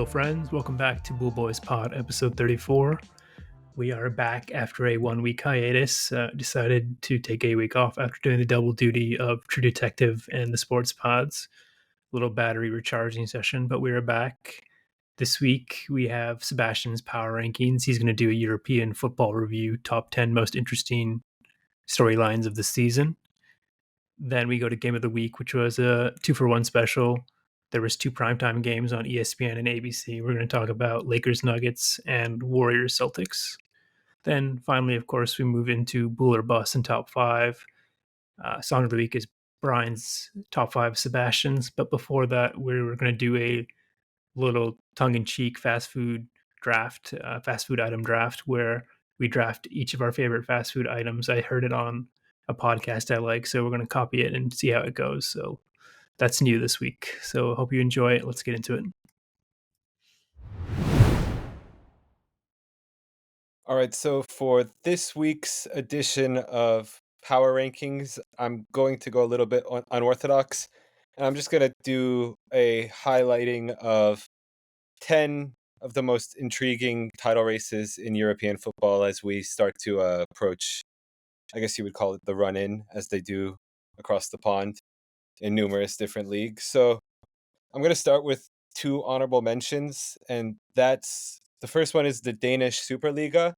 Hello, friends. Welcome back to Bool Boys Pod, episode 34. We are back after a 1 week hiatus. Decided to take a week off after doing the double duty of True Detective and the Sports Pods. Little battery recharging session, but we are back. This week, we have Sebastian's power rankings. He's going to do a European football review, top 10 most interesting storylines of the season. Then we go to Game of the Week, which was a 2-for-1 special. There was 2 primetime games on ESPN and ABC. We're going to talk about Lakers Nuggets and Warriors Celtics. Then finally, of course, we move into Bool or Bust and top 5. Song of the Week is Brian's top 5 Sebastian's. But before that, we were going to do a little tongue-in-cheek fast food item draft, where we draft each of our favorite fast food items. I heard it on a podcast I like, so we're going to copy it and see how it goes. So that's new this week. So hope you enjoy it. Let's get into it. All right, so for this week's edition of Power Rankings, I'm going to go a little bit unorthodox, and I'm just going to do a highlighting of 10 of the most intriguing title races in European football as we start to approach, I guess you would call it the run-in, as they do across the pond in numerous different leagues. So I'm going to start with 2 honorable mentions, and that's the first one is the Danish Superliga.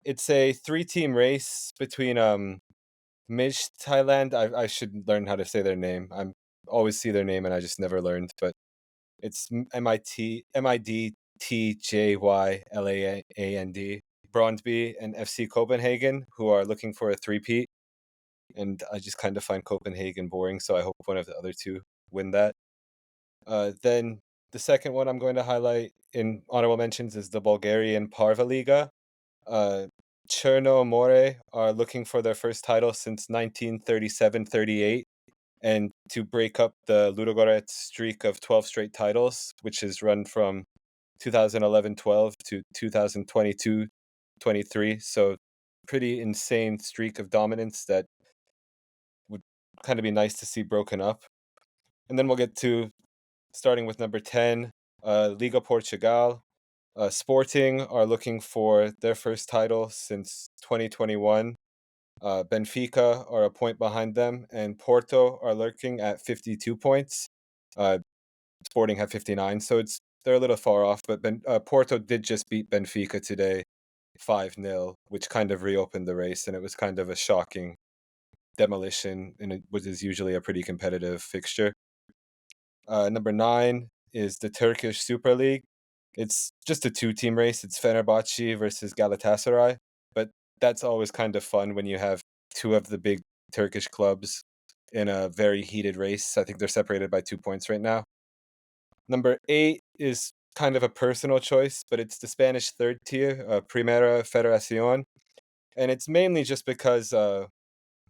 It's a 3-team race between Mij Thailand. I should learn how to say their name. I always see their name and I just never learned, but it's MIDTJYLAAND, Brøndby and FC Copenhagen, who are looking for a three-peat. And I just kind of find Copenhagen boring, so I hope one of the other two win that. Then the second one I'm going to highlight in honorable mentions is the Bulgarian Parva Liga. Cherno More are looking for their first title since 1937-38, and to break up the Ludogorets streak of 12 straight titles, which has run from 2011-12 to 2022-23. So pretty insane streak of dominance that would kind of be nice to see broken up. And then we'll get to starting with number 10, Liga Portugal. Sporting are looking for their first title since 2021. Benfica are a point behind them, and Porto are lurking at 52 points. Sporting have 59, so they're a little far off, but Porto did just beat Benfica today 5-0, which kind of reopened the race, and it was kind of a shocking demolition, and it was usually a pretty competitive fixture. Number 9 is the Turkish Super League. It's just a 2-team race. It's Fenerbahce versus Galatasaray, but that's always kind of fun when you have 2 of the big Turkish clubs in a very heated race. I think they're separated by 2 points right now. Number 8 is kind of a personal choice, but it's the Spanish third tier, Primera Federación, and it's mainly just because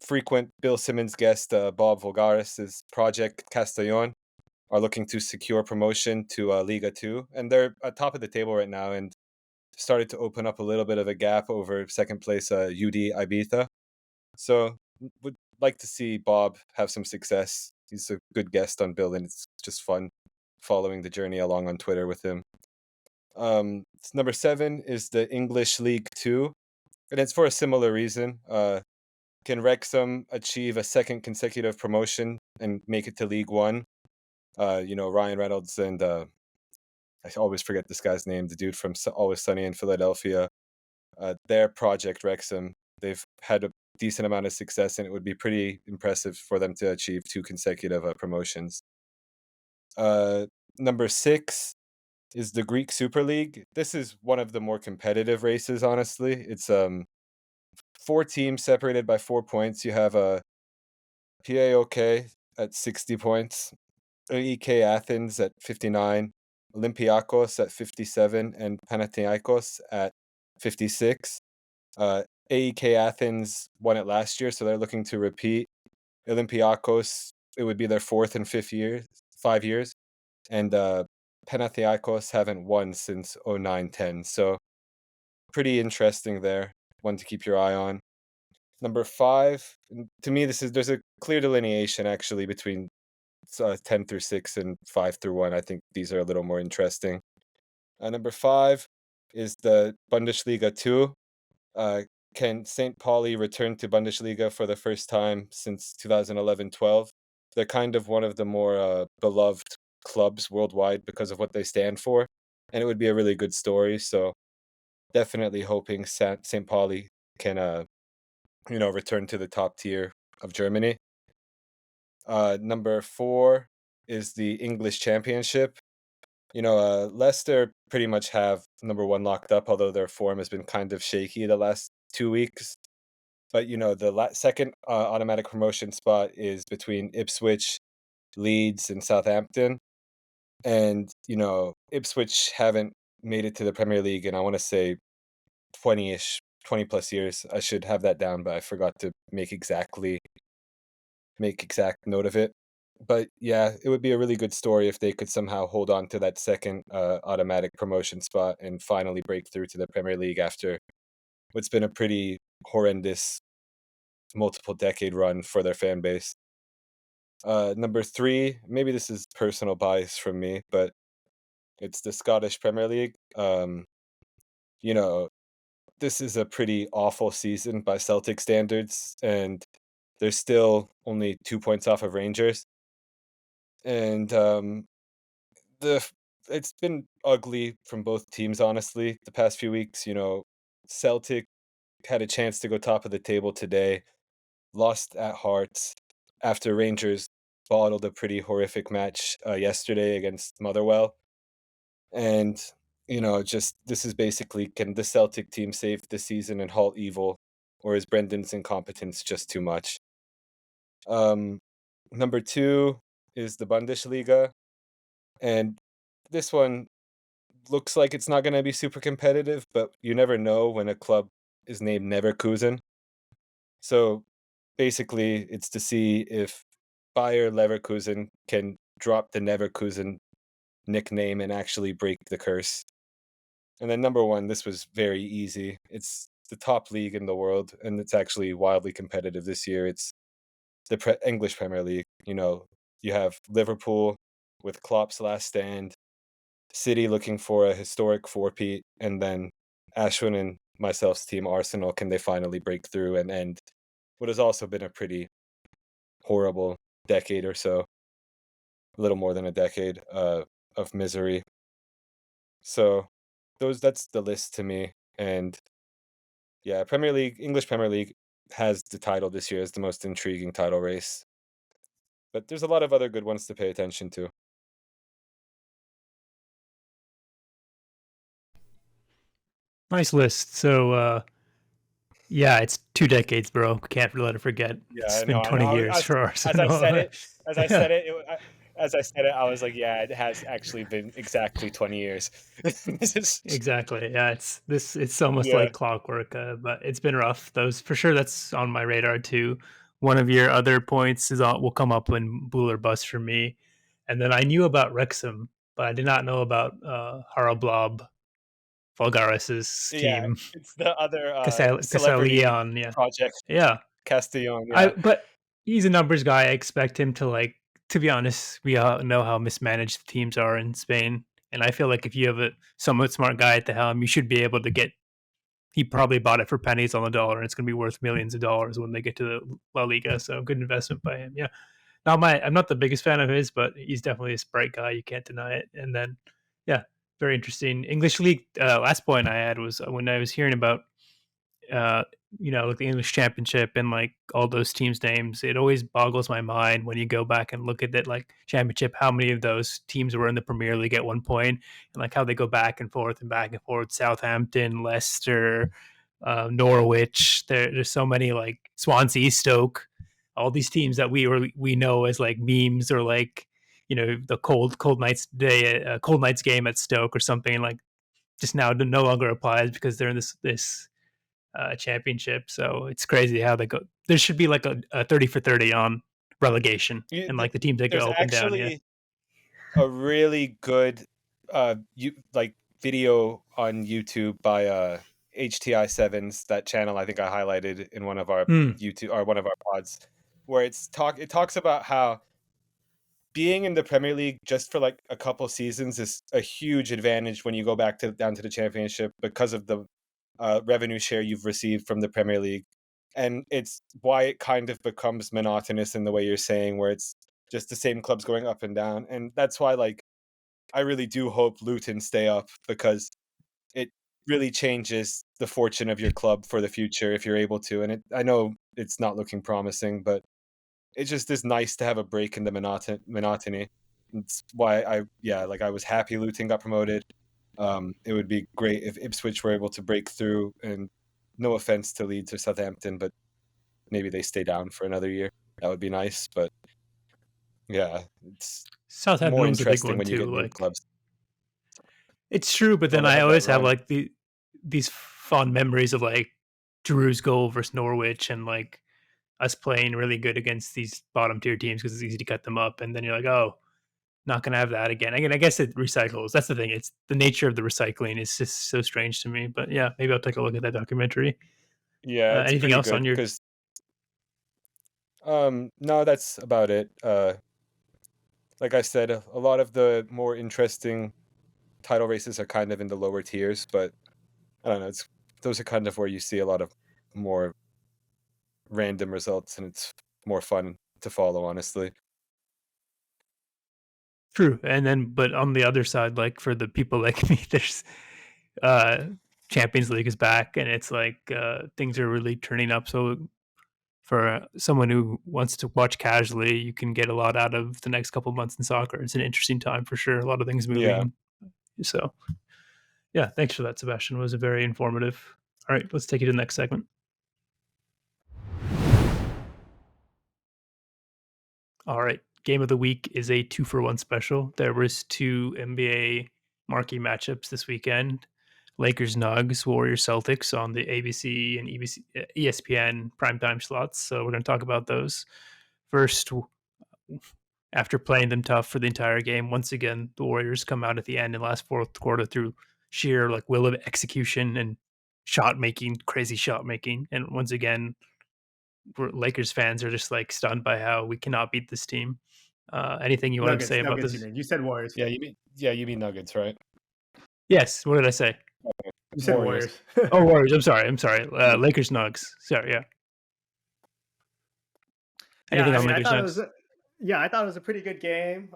frequent Bill Simmons guest Bob Vogaris' project Castellón are looking to secure promotion to Liga 2, and they're at top of the table right now and started to open up a little bit of a gap over second place UD Ibiza. So would like to see Bob have some success. He's a good guest on Bill, and it's just fun following the journey along on Twitter with him. Number 7 is the English League 2, and it's for a similar reason. Can Wrexham achieve a second consecutive promotion and make it to League 1? Ryan Reynolds and I always forget this guy's name, the dude from Always Sunny in Philadelphia. Their project Wrexham, they've had a decent amount of success, and it would be pretty impressive for them to achieve 2 consecutive promotions. Number 6 is the Greek Super League. This is one of the more competitive races, honestly. It's 4 teams separated by 4 points. You have PAOK at 60 points, AEK Athens at 59, Olympiakos at 57, and Panathinaikos at 56. AEK Athens won it last year, so they're looking to repeat. Olympiakos, it would be their 4th and 5 years, and Panathinaikos haven't won since 09-10, so pretty interesting there. One to keep your eye on. Number 5, to me, there's a clear delineation actually between 10 through 6 and 5 through 1. I think these are a little more interesting. Number 5 is the Bundesliga 2. Uh, can St. Pauli return to Bundesliga for the first time since 2011-12? They're kind of one of the more beloved clubs worldwide because of what they stand for, and it would be a really good story. So definitely hoping St. Pauli can, return to the top tier of Germany. Number 4 is the English Championship. Leicester pretty much have number 1 locked up, although their form has been kind of shaky the last 2 weeks. But, the second automatic promotion spot is between Ipswich, Leeds, and Southampton. And, Ipswich haven't made it to the Premier League in, I want to say, 20-ish, 20 plus years. I should have that down, but I forgot to make exact note of it. But yeah, it would be a really good story if they could somehow hold on to that second automatic promotion spot and finally break through to the Premier League after what's been a pretty horrendous multiple decade run for their fan base. Number 3, maybe this is personal bias from me, but it's the Scottish Premier League. You know, this is a pretty awful season by Celtic standards, and they're still only 2 points off of Rangers. And the it's been ugly from both teams, honestly, the past few weeks. Celtic had a chance to go top of the table today, lost at Hearts after Rangers bottled a pretty horrific match yesterday against Motherwell. And, just this is basically, can the Celtic team save the season and halt evil, or is Brendan's incompetence just too much? Um, Number 2 is the Bundesliga. And this one looks like it's not going to be super competitive, but you never know when a club is named Neverkusen. So basically, it's to see if Bayer Leverkusen can drop the Neverkusen nickname and actually break the curse. And then number 1, this was very easy. It's the top league in the world, and it's actually wildly competitive this year. It's the English Premier League. You have Liverpool with Klopp's last stand, City looking for a historic four-peat, and then Ashwin and myself's team, Arsenal, can they finally break through and end what has also been a pretty horrible decade or so, a little more than a decade of misery. So that's the list to me. And yeah, English Premier League has the title this year as the most intriguing title race. But there's a lot of other good ones to pay attention to. Nice list. So, yeah, it's 2 decades, bro. Can't let it forget. Yeah, It's I know, been I know. 20 years for As I said Arsenal. it, as I Yeah, said it, as I said it, I was like, yeah, it has actually been exactly 20 years. This is, exactly. Yeah, it's almost yeah, like clockwork, but it's been rough. Those for sure. That's on my radar too. One of your other points will come up when Bool or bust for me, and then I knew about Wrexham, but I did not know about Haralbob Vulgaris's yeah. team, It's the other celebrity Castellion. Yeah, project, yeah. Castillon. I Yeah, but he's a numbers guy. I expect him to like. To be honest, we all know how mismanaged the teams are in Spain, and I feel like if you have a somewhat smart guy at the helm, you should be able to get. He probably bought it for pennies on the dollar, and it's going to be worth millions of dollars when they get to the La Liga. So good investment by him. Yeah. I'm not the biggest fan of his, but he's definitely a bright guy. You can't deny it. And then, yeah, very interesting. English league. Last point I had was when I was hearing about uh, like the English Championship and like all those teams' names, it always boggles my mind when you go back and look at that like championship, how many of those teams were in the Premier League at one point, and like how they go back and forth and back and forth. Southampton, Leicester, Norwich. There's so many like Swansea, Stoke, all these teams that we know as like memes or like the cold nights game at Stoke or something like just now no longer applies because they're in this championship. So it's crazy how they go. There should be like a 30 for 30 on relegation and like the teams that there's go up and down. Yeah. actually a really good like video on YouTube by HTI Sevens, that channel I think I highlighted in one of our Mm. YouTube or one of our pods, where it talks about how being in the Premier League just for like a couple seasons is a huge advantage when you go back to down to the championship because of the revenue share you've received from the Premier League. And it's why it kind of becomes monotonous in the way you're saying, where it's just the same clubs going up and down. And that's why, like, I really do hope Luton stay up because it really changes the fortune of your club for the future if you're able to. And I know it's not looking promising, but it just is nice to have a break in the monotony. It's why I was happy Luton got promoted. It would be great if Ipswich were able to break through, and no offense to Leeds or Southampton, but maybe they stay down for another year. That would be nice, but yeah, it's Southampton more was a big interesting one when you too. get new Like clubs. it's true, but Oh, then they I had that always have run. like these fond memories of like Drew's goal versus Norwich and like us playing really good against these bottom tier teams because it's easy to cut them up, and then you're like, oh, not gonna have that again. Again, I guess it recycles. That's the thing. It's the nature of the recycling is just so strange to me. But yeah, maybe I'll take a look at that documentary. Yeah, it's Anything pretty else on good your because no, that's about it. Like I said, a lot of the more interesting title races are kind of in the lower tiers, but I don't know. It's those are kind of where you see a lot of more random results, and it's more fun to follow, honestly. true? And then, but on the other side, like for the people like me, there's uh Champions League is back, and it's like things are really turning up. So for someone who wants to watch casually, you can get a lot out of the next couple months in soccer. It's an interesting time for sure. A lot of things Yeah. moving. So yeah, thanks for that, Sebastian. It was very informative. All right, let's take it to the next segment. All right, game of the week is a 2-for-1 special. There was two NBA marquee matchups this weekend. Lakers Nugs, Warriors Celtics on the ABC and ESPN primetime slots. So we're going to talk about those. First, after playing them tough for the entire game, once again the Warriors come out at the end in the last fourth quarter through sheer like will of execution and shot making, crazy shot making. And once again, Lakers fans are just like stunned by how we cannot beat this team. Anything you wanted to say Nuggets, about Nuggets. You this? mean? You said Warriors. You mean Nuggets, right? Yes. What did I say? You said Warriors. Warriors. Oh, Warriors. I'm sorry. I'm sorry. Yeah. Lakers Nugs. Sorry. Yeah. Yeah, Anything I on mean, Lakers Nugs? I thought it was a pretty good game.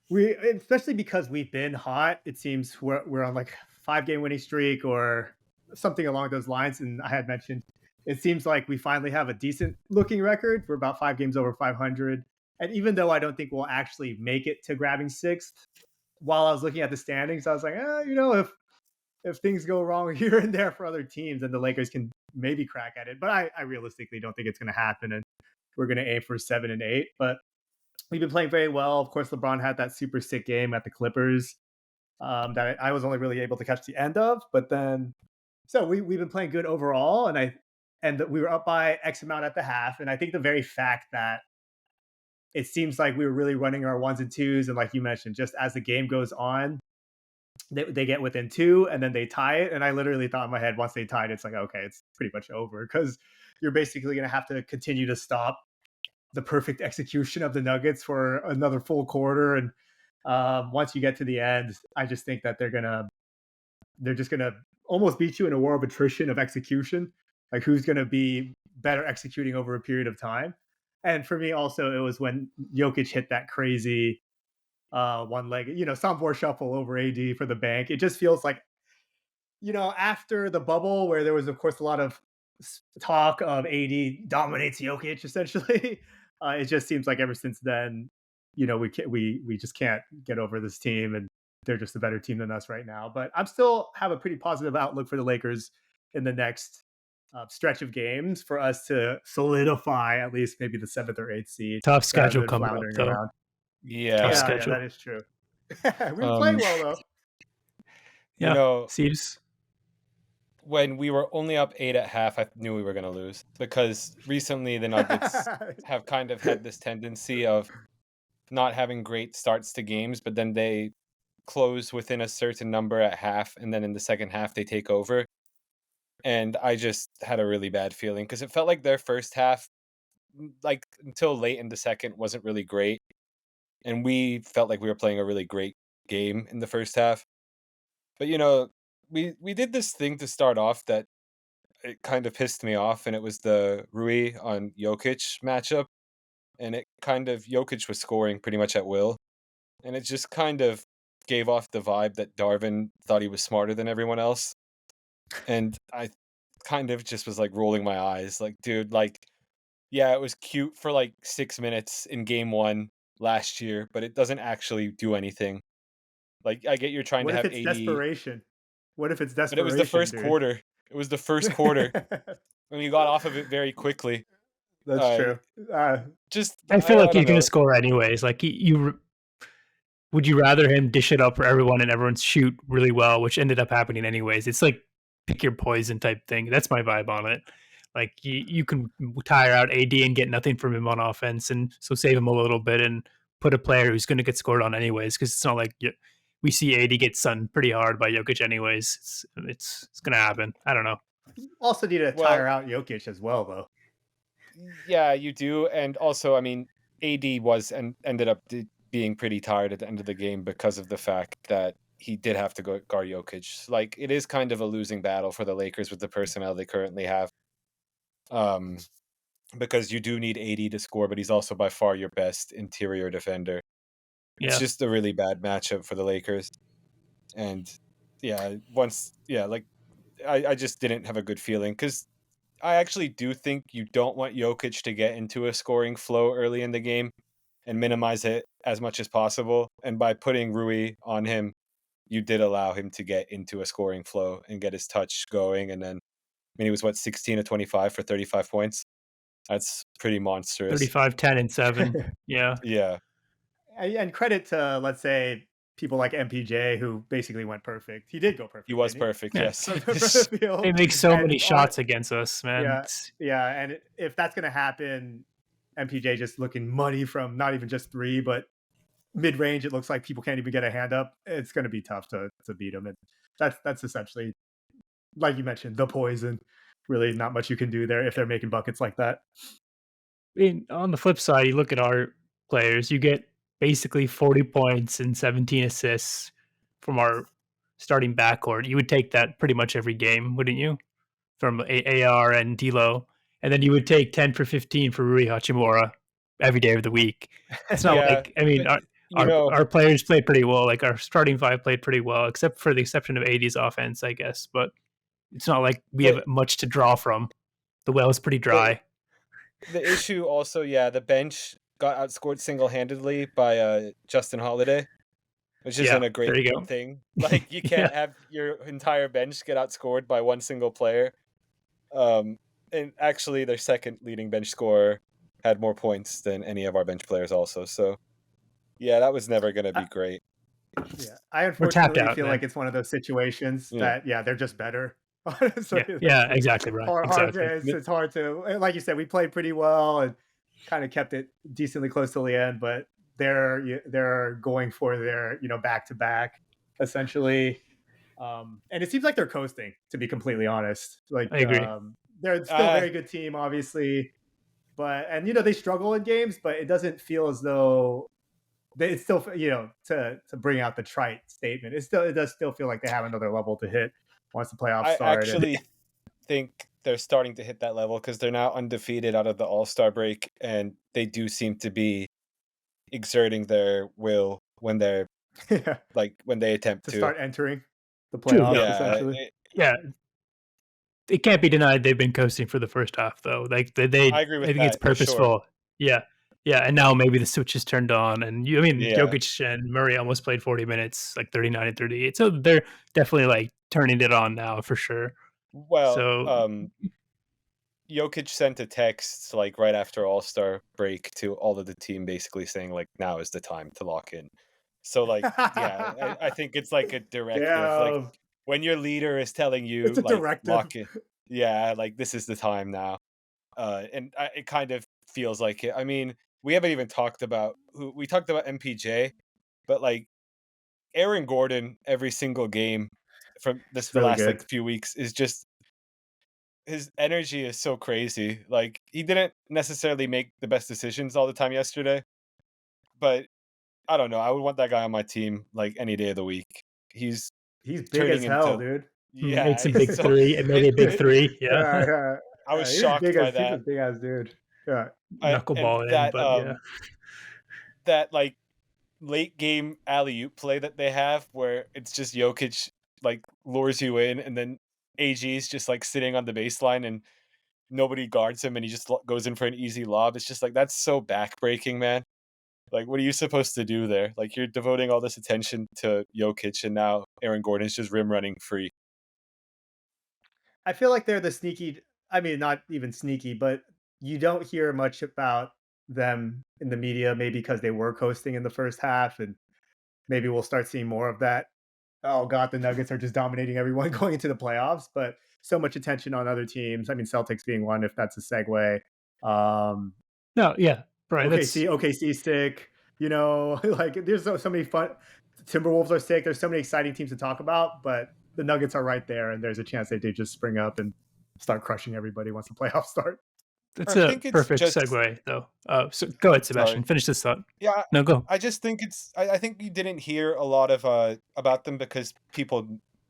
We especially because we've been hot. It seems we're on like 5 game winning streak or something along those lines. And I had mentioned it seems like we finally have a decent looking record. We're about 5 games over 500. And even though I don't think we'll actually make it to grabbing sixth, while I was looking at the standings, I was like, if things go wrong here and there for other teams, then the Lakers can maybe crack at it. But I realistically don't think it's going to happen. And we're going to aim for 7 and 8. But we've been playing very well. Of course, LeBron had that super sick game at the Clippers that I was only really able to catch the end of. But then, so we've been playing good overall, and we were up by X amount at the half. And I think the very fact that it seems like we were really running our ones and twos, and like you mentioned, just as the game goes on, they get within two, and then they tie it. And I literally thought in my head, once they tied, it's like okay, it's pretty much over because you're basically going to have to continue to stop the perfect execution of the Nuggets for another full quarter. And once you get to the end, I just think that they're just gonna almost beat you in a war of attrition of execution. Like who's gonna be better executing over a period of time. And for me, also, it was when Jokic hit that crazy one leg, Sombor shuffle over AD for the bank. It just feels like after the bubble where there was, of course, a lot of talk of AD dominates Jokic, essentially, it just seems like ever since then, we just can't get over this team, and they're just a better team than us right now. But I'm still have a pretty positive outlook for the Lakers in the next stretch of games for us to solidify at least maybe the 7th or 8th seed Tough rather schedule than coming up floundering though. around. Tough Yeah. Yeah, schedule. that is true. We've been Um, playing well though. you Yeah. know, Seebs. when we were only up 8 at half, I knew we were gonna lose because recently the Nuggets have kind of had this tendency of not having great starts to games, but then they close within a certain number at half, and then in the second half they take over. And I just had a really bad feeling because it felt like their first half, like until late in the second, wasn't really great. and we felt like we were playing a really great game in the first half. But we did this thing to start off that it kind of pissed me off, and it was the Rui on Jokic matchup, and it kind of Jokic was scoring pretty much at will, and it just kind of gave off the vibe that Darvin thought he was smarter than everyone else, and I kind of just was like rolling my eyes, like, dude, like, yeah, it was cute for like 6 minutes in game one last year, but it doesn't actually do anything. Like, I get you're trying to What if have it's 80, desperation? What if it's but it was the desperation, first dude? quarter. It was the first quarter, and you got off of it very quickly. That's Uh, true. just I feel I like don't he's going to know. score anyways. Like would you rather him dish it up for everyone and everyone shoot really well, which ended up happening anyways? It's like pick your poison type thing. That's my vibe on it. Like you can tire out AD and get nothing from him on offense, and so save him a little bit and put a player who's going to get scored on anyways. Because it's not like we see AD get sunned pretty hard by Jokic anyways. It's going to happen. I don't know. Also need to tire Well, out Jokic as well, though. yeah, you do, and also, I mean, AD was and ended up being pretty tired at the end of the game because of the fact that he did have to go guard Jokic. Like, it is kind of a losing battle for the Lakers with the personnel they currently have. Um, because you do need AD to score, but he's also by far your best interior defender. It's Yeah, just a really bad matchup for the Lakers. And like I just didn't have a good feeling because I actually do think you don't want Jokic to get into a scoring flow early in the game and minimize it as much as possible. And by putting Rui on him, you did allow him to get into a scoring flow and get his touch going. And then, I mean, he was 16 to 25 for 35 points. That's pretty monstrous. 35, 10, and 7. Yeah, Yeah, And credit to, let's say, people like MPJ who basically went perfect. He did go he perfect, was didn't he? perfect. yeah. Yes. From the They field. make so And many shots against us, man. yeah, yeah. And if that's gonna happen, MPJ just looking money from not even just three, but mid range. It looks like people can't even get a hand up. It's gonna be tough to beat him. And that's essentially, like you mentioned, the poison. Really, not much you can do there if they're making buckets like that. I mean, on the flip side, you look at our players, you get basically 40 points and 17 assists from our starting backcourt. You would take that pretty much every game, wouldn't you? From AR and D'Lo. And then you would take 10 for 15 for Rui Hachimura every day of the week. It's not Yeah, like, I mean, but our players played pretty well. Like our starting five played pretty well, except for the exception of AD's offense, I guess. But it's not like we have the much to draw from. The well is pretty the dry. the issue also, yeah, the bench got outscored single-handedly by Justin Holiday, which isn't Yeah, a great there you go. thing. Like, you Yeah. can't have your entire bench get outscored by one single player. Um, and actually, their second leading bench scorer had more points than any of our bench players, also. So, yeah, that was never going to I, be great. yeah, I We're tapped unfortunately out, feel like man. it's one of those situations Yeah. that they're just better. Honestly, Yeah, yeah, exactly, Brian. hard Exactly. to, it's hard to, like you said, we played pretty well and kind of kept it decently close till the end, but they're going for their back to back essentially. And it seems like they're coasting, to be completely honest. I Like agree. they're still a Uh, very good team, obviously, but and they struggle in games, but it doesn't feel as though it's still to bring out the trite statement. It does still feel like they have another level to hit once the playoffs I start. And actually think they're starting to hit that level because they're now undefeated out of the All-Star break, and they do seem to be exerting their will when they're yeah, when they attempt to to. start entering the True. playoffs No. Yeah, essentially. Yeah, it can't be denied they've been coasting for the first half though. Like I agree I with think it's that for sure. purposeful. Yeah. Yeah, and now maybe the switch is turned on and I mean Yeah. Jokic and Murray almost played 40 minutes, like 39 and 38. So they're definitely like turning it on now for sure. Well, So Jokic sent a text like right after All-Star break to all of the team basically saying like now is the time to lock in. So like yeah, I think it's like a directive. Like Yeah, when your leader is telling it's you a like directive. lock in, yeah, like this is the time now. It kind of feels like it. I mean, we haven't even talked about who we talked about MPJ, but like Aaron Gordon every single game from It's the really last good. like few weeks is just his energy is so crazy. Like he didn't necessarily make the best decisions all the time yesterday, but I don't know. I would want that guy on my team like any day of the week. He's He's big turning as hell, into dude. Make yeah. some He's big so three, and maybe a big it three. Yeah, Yeah, yeah, I was yeah. He's shocked big by as he's a that. big ass dude. Yeah. And knuckleball in, but yeah. that like late game alley oop play that they have where it's just Jokic like lures you in and then AG's just like sitting on the baseline and nobody guards him and he just goes in for an easy lob. It's just like that's so backbreaking, man. Like, what are you supposed to do there? Like, you're devoting all this attention to Jokic, and now Aaron Gordon's just rim running free. I feel like they're the sneaky. I mean, not even sneaky, but you don't hear much about them in the media. Maybe because they were coasting in the first half, and maybe we'll start seeing more of that. Oh God, the Nuggets are just dominating everyone going into the playoffs. But so much attention on other teams. I mean, Celtics being one, if that's a segue. Um, No, yeah, Brian. That's OKC sick. You know, like there's so many fun. Timberwolves are sick. There's so many exciting teams to talk about, but the Nuggets are right there, and there's a chance they do just spring up and start crushing everybody once the playoffs start. that's I a think it's perfect just segue, though. So go ahead, sorry. Sebastian. Finish this thought. Yeah, No, go. I just think it's. I think you didn't hear a lot of about them because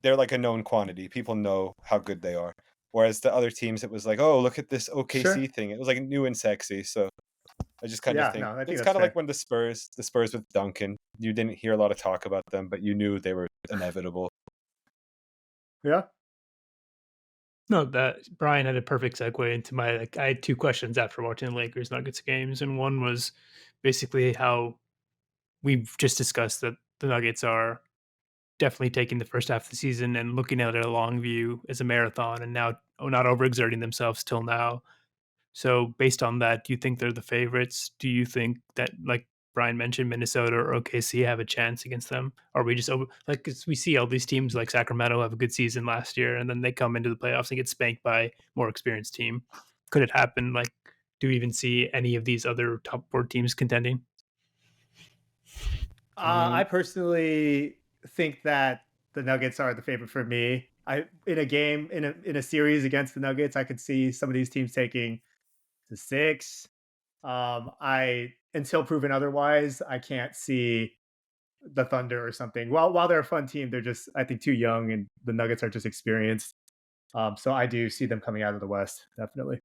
they're like a known quantity. People know how good they are. Whereas the other teams, it was like, oh, look at this OKC Sure. thing. It was like new and sexy. So I just kind of Yeah. think No, I think it's that's kind of like fair. when the Spurs with Duncan. You didn't hear a lot of talk about them, but you knew they were inevitable. Yeah. No, that Brian had a perfect segue into my like. I had two questions after watching the Lakers Nuggets games, and one was basically how we've just discussed that the Nuggets are definitely taking the first half of the season and looking at it a long view as a marathon, and now not overexerting themselves till now. So, based on that, do you think they're the favorites? Do you think that, like Brian mentioned, Minnesota or OKC have a chance against them? Or are we just like 'cause we see all these teams like Sacramento have a good season last year, and then they come into the playoffs and get spanked by more experienced team? Could it happen? Like, do we even see any of these other top four teams contending? I Mm, personally think that the Nuggets are the favorite for me. I in a game in a series against the Nuggets, I could see some of these teams taking to six. I until proven otherwise, I can't see the Thunder or something. While they're a fun team, they're just I think too young, and the Nuggets are just experienced. So I do see them coming out of the West definitely.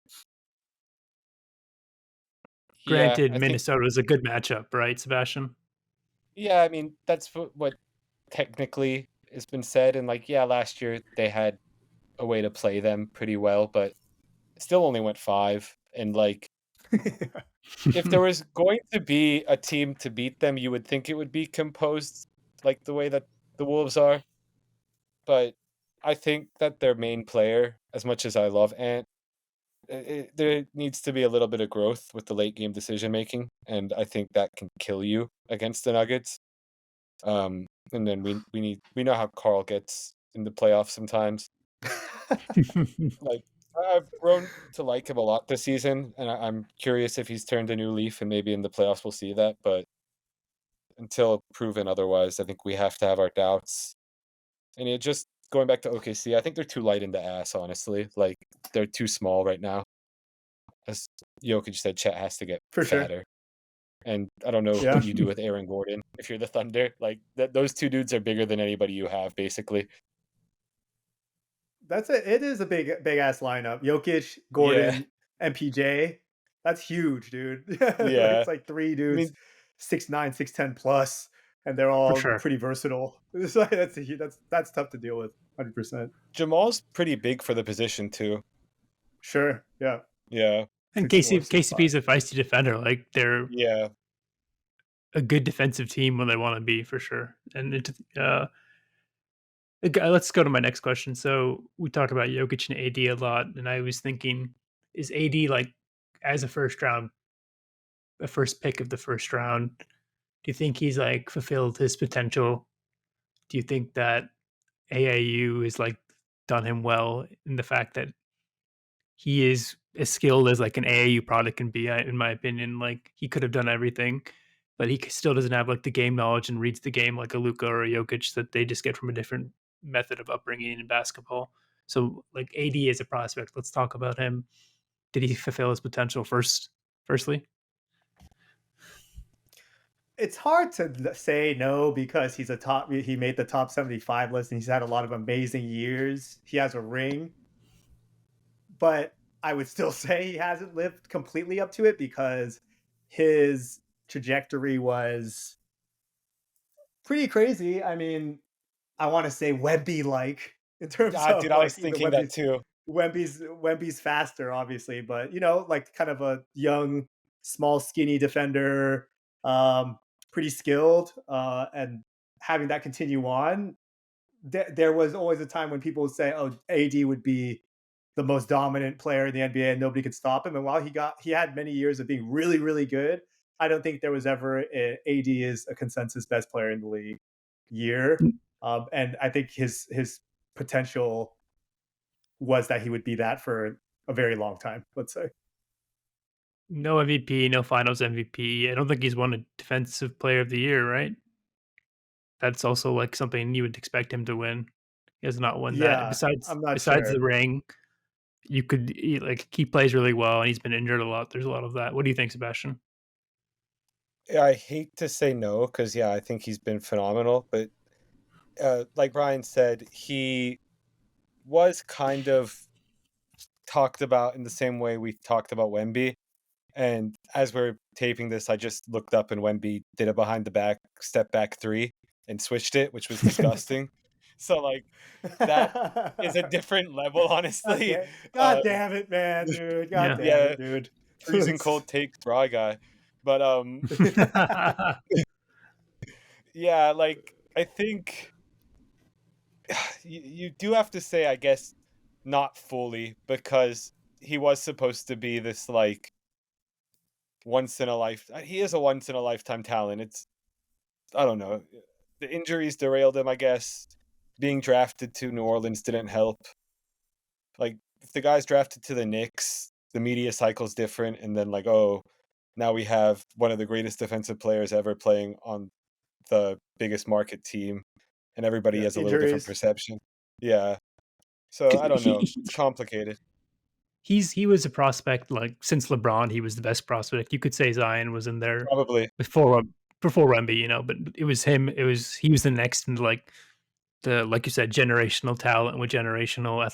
yeah, Granted, I think. Minnesota is a good matchup, right, Sebastian? Yeah, I mean that's what technically has been said, and like yeah, last year they had a way to play them pretty well, but still only went 5. And like, if there was going to be a team to beat them, you would think it would be composed like the way that the Wolves are. But I think that their main player, as much as I love Ant, there needs to be a little bit of growth with the late game decision making, and I think that can kill you against the Nuggets. And then we know how Carl gets in the playoffs sometimes. Like, I've grown to like him a lot this season, and I'm curious if he's turned a new leaf, and maybe in the playoffs we'll see that. But until proven otherwise, I think we have to have our doubts. And it just going back to OKC, I think they're too light in the ass, honestly. Like, they're too small right now. As Jokic said, Chet has to get For sure. fatter. And I don't know Yeah. what you do with Aaron Gordon if you're the Thunder. Like, those two dudes are bigger than anybody you have, basically. It is a big ass lineup. Jokic, Yeah, Gordon, MPJ. That's huge, dude. yeah. It's like three I dudes, mean, 6'9", 6'10" plus, and they're For all sure. pretty versatile. It's like, that's tough to deal with. 100%. Jamal's pretty big for the position, too. Sure. Yeah. Yeah, And 6'4", 6'5". KCP is a feisty defender. Like they're yeah. a good defensive team when they want to be for sure. And let's go to my next question. So we talk about Jokic and AD a lot, and I was thinking, is AD like as a first pick of the first round? Do you think he's like fulfilled his potential? Do you think that AAU is like done him well in the fact that he is as skilled as like an AAU product can be, in my opinion. Like he could have done everything, but still doesn't have like the game knowledge and reads the game like a Luka or a Jokic that they just get from a different method of upbringing in basketball. So like AD is a prospect. Let's talk about him. Did he fulfill his potential firstly? it's hard to say no because he made the top 75 list and he's had a lot of amazing years. He has a ring, but I would still say he hasn't lived completely up to it because his trajectory was pretty crazy. I mean, I want to say Wemby like in terms Ah, dude, of I was like even thinking that too. Wemby's faster, obviously, but like kind of a young, small, skinny defender, um, pretty skilled, and having that continue on. There was always a time when people would say, "Oh, AD would be the most dominant player in the NBA and nobody could stop him." And while he had many years of being really, really good, I don't think there was ever AD is a consensus best player in the league year. And I think his potential was that he would be that for a very long time, let's say. No MVP, no Finals MVP. I don't think he's won a Defensive Player of the Year, right? That's also like something you would expect him to win. He has not won that. Yeah, I'm not Besides the sure. ring, like he plays really well and he's been injured a lot. There's a lot of that. What do you think, Sebastian? Yeah, I hate to say no because yeah, I think he's been phenomenal. But like Brian said, he was kind of talked about in the same way we talked about Wemby. And as we're taping this, I just looked up and Wemby did a behind the back step back three and switched it, which was disgusting. So like that is a different level, honestly. God damn it, man, dude. God Yeah. damn Yeah, it, dude. freezing cold takes, dry guy. But yeah, like I think you do have to say, I guess, not fully because he was supposed to be this like once in a life. He is a once in a lifetime talent. It's I don't know. The injuries derailed him, I guess. Being drafted to New Orleans didn't help. Like if the guy's drafted to the Knicks, the media cycle's different, and then like, oh, now we have one of the greatest defensive players ever playing on the biggest market team, and everybody Yeah, has a little different injuries. perception. Yeah. So 'Cause I don't know. It's complicated. he was a prospect like since LeBron, he was the best prospect. You could say Zion was in there Probably. before before Wemby, but it was him. He was the next in like you said, generational talent with generational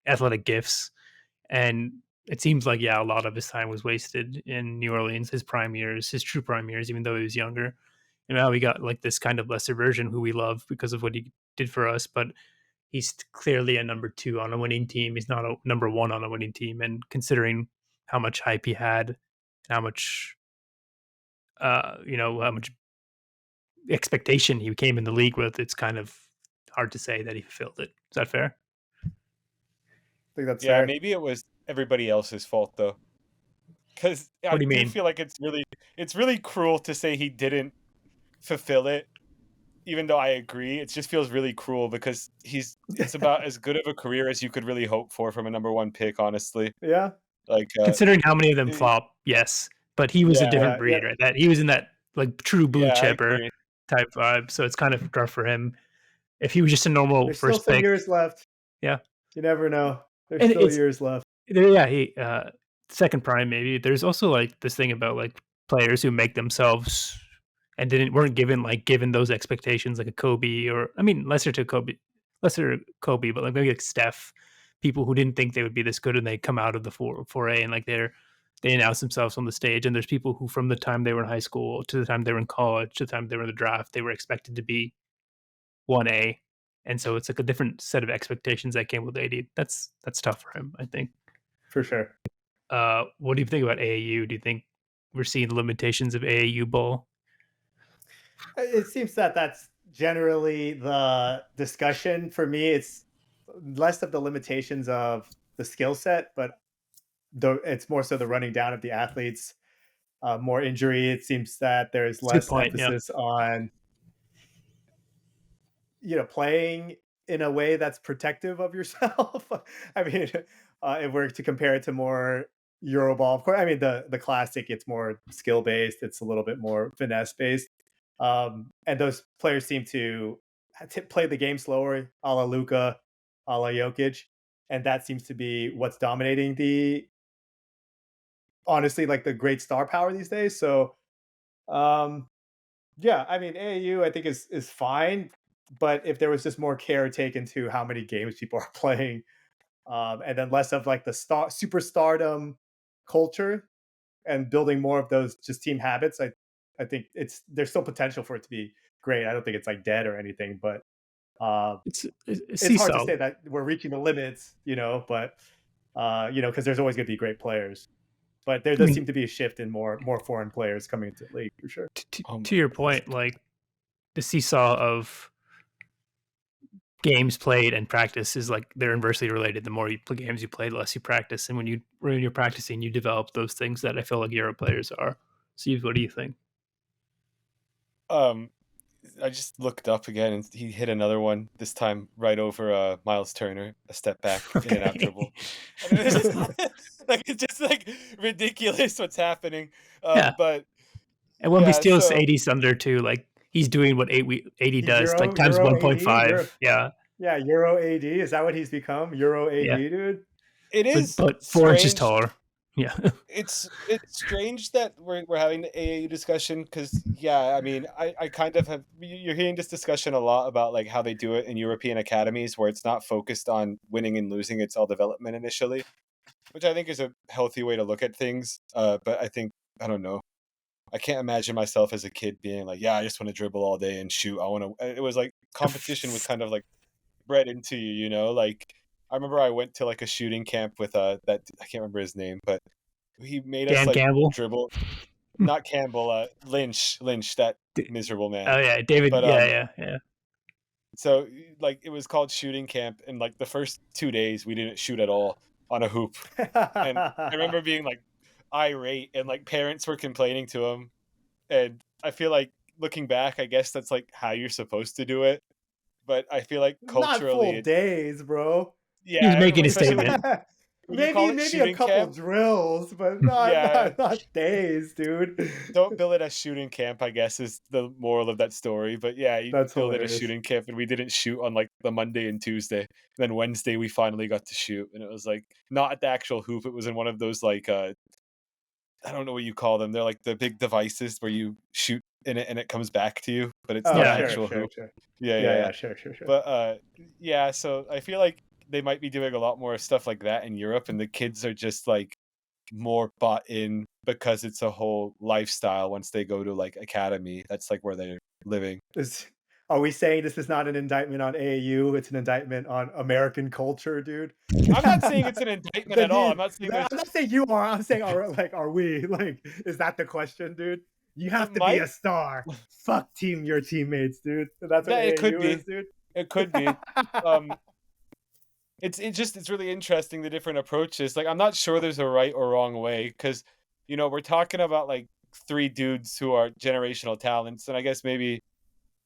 athletic gifts. And it seems like yeah, a lot of his time was wasted in New Orleans, his prime years, his true prime years, even though he was younger. And now we got like this kind of lesser version who we love because of what he did for us, but he's clearly a number two on a winning team. He's not a number one on a winning team. And considering how much hype he had, how much how much expectation he came in the league with, it's kind of hard to say that he fulfilled it. Is that fair? I think that's Yeah, fair. maybe it was everybody else's fault though. Because I What do you do mean? feel like it's really cruel to say he didn't fulfill it, even though I agree. It just feels really cruel because it's about as good of a career as you could really hope for from a number one pick, honestly. Yeah, Like Considering how many of them y- flop, yes, but he was a yeah, different yeah, yeah. breed, right? That he was in that like true blue yeah, I chipper agree. type vibe, so it's kind of rough for him. If he was just a normal There's still first some pick, years left. yeah, You never know. There's and still it's years left. yeah, he second prime maybe. There's also like this thing about like players who make themselves and didn't weren't given those expectations like a Kobe or I mean lesser Kobe, but like maybe like Steph, people who didn't think they would be this good and they come out of the four A and like they announce themselves on the stage. And there's people who from the time they were in high school to the time they were in college to the time they were in the draft, they were expected to be 1A. And so it's like a different set of expectations that came with AD. That's tough for him, I think. For sure. What do you think about AAU? Do you think we're seeing the limitations of AAU ball? It seems that that's generally the discussion for me. It's less of the limitations of the skill set, but it's more so the running down of the athletes, more injury. It seems that there's It's a good less point. Yeah. emphasis on playing in a way that's protective of yourself. I mean, if we're to compare it to more Euroball, of course, I mean the classic, it's more skill based. It's a little bit more finesse based, and those players seem to play the game slower, a la Luca, a la Jokic, and that seems to be what's dominating the honestly like the great star power these days. So um, Yeah, I mean AAU I think is fine, but if there was just more care taken to how many games people are playing, and then less of like the superstardom culture and building more of those just team habits, I think there's still potential for it to be great. I don't think it's like dead or anything, but uh, It's a it's hard to seesaw. say that we're reaching the limits, but because there's always going to be great players. But there I does mean, seem to be a shift in more foreign players coming into the league for sure. Oh my to your goodness. point, like the seesaw of games played and practice is like they're inversely related. The more you play games you play, the less you practice, and when you're practicing, you develop those things that I feel like Euro players are. Steve, what do you think? Um, I just looked up again and he hit another one, this time right over Miles Turner, a step back in and out Okay. dribble. And it's just like it's just like ridiculous what's happening. Yeah, But and when he yeah, steals so 80 under too, like he's doing what 80 He's does, like times Euro AD, Euro 1.5. Yeah, yeah, Euro AD. Is that what he's become? Euro yeah, AD, dude. it is but 4 inches strange. taller. Yeah, It's strange that we're having the AAU discussion because yeah, I mean I kind of have you're hearing this discussion a lot about like how they do it in European academies where it's not focused on winning and losing, it's all development initially, which I think is a healthy way to look at things. But I think I don't know. I can't imagine myself as a kid being like, yeah, I just want to dribble all day and shoot. I want to. It was like competition was kind of like bred into you, you know. Like I remember I went to like a shooting camp with that I can't remember his name, but he made us Dan like Campbell. dribble. Not Campbell, Lynch, that miserable man. Oh yeah, David. But Yeah. so like it was called shooting camp, and like the first 2 days we didn't shoot at all on a hoop, and I remember being like irate, and like parents were complaining to him, and I feel like looking back, I guess that's like how you're supposed to do it, but I feel like Not culturally, full days, bro. He's yeah, making a especially statement. when you call it Maybe a shooting couple camp, drills, but not yeah, not not days, dude. don't bill it as shooting camp, I guess, is the moral of that story. But yeah, you That's billed it as hilarious. shooting camp, and we didn't shoot on like the Monday and Tuesday. And then Wednesday, we finally got to shoot, and it was like not at the actual hoop. It was in one of those like I don't know what you call them. They're like the big devices where you shoot in it and it comes back to you, but it's Oh, not an Yeah, sure, actual sure, hoop. sure. Yeah, yeah, Yeah, yeah. yeah, sure. But yeah. So I feel like they might be doing a lot more stuff like that in Europe, and the kids are just like more bought in because it's a whole lifestyle once they go to like academy. That's like where they're living. Is Are we saying this is not an indictment on AAU? It's an indictment on American culture, dude. I'm not saying it's an indictment Then at all. I'm not saying I'm there's not saying you are. I'm saying are we? Like, is that the question, dude? You it have to be a might star. Fuck your teammates, dude. That's what that it could AAU be. is, dude. It could be. Um it's really interesting the different approaches. Like I'm not sure there's a right or wrong way because we're talking about like three dudes who are generational talents, and I guess maybe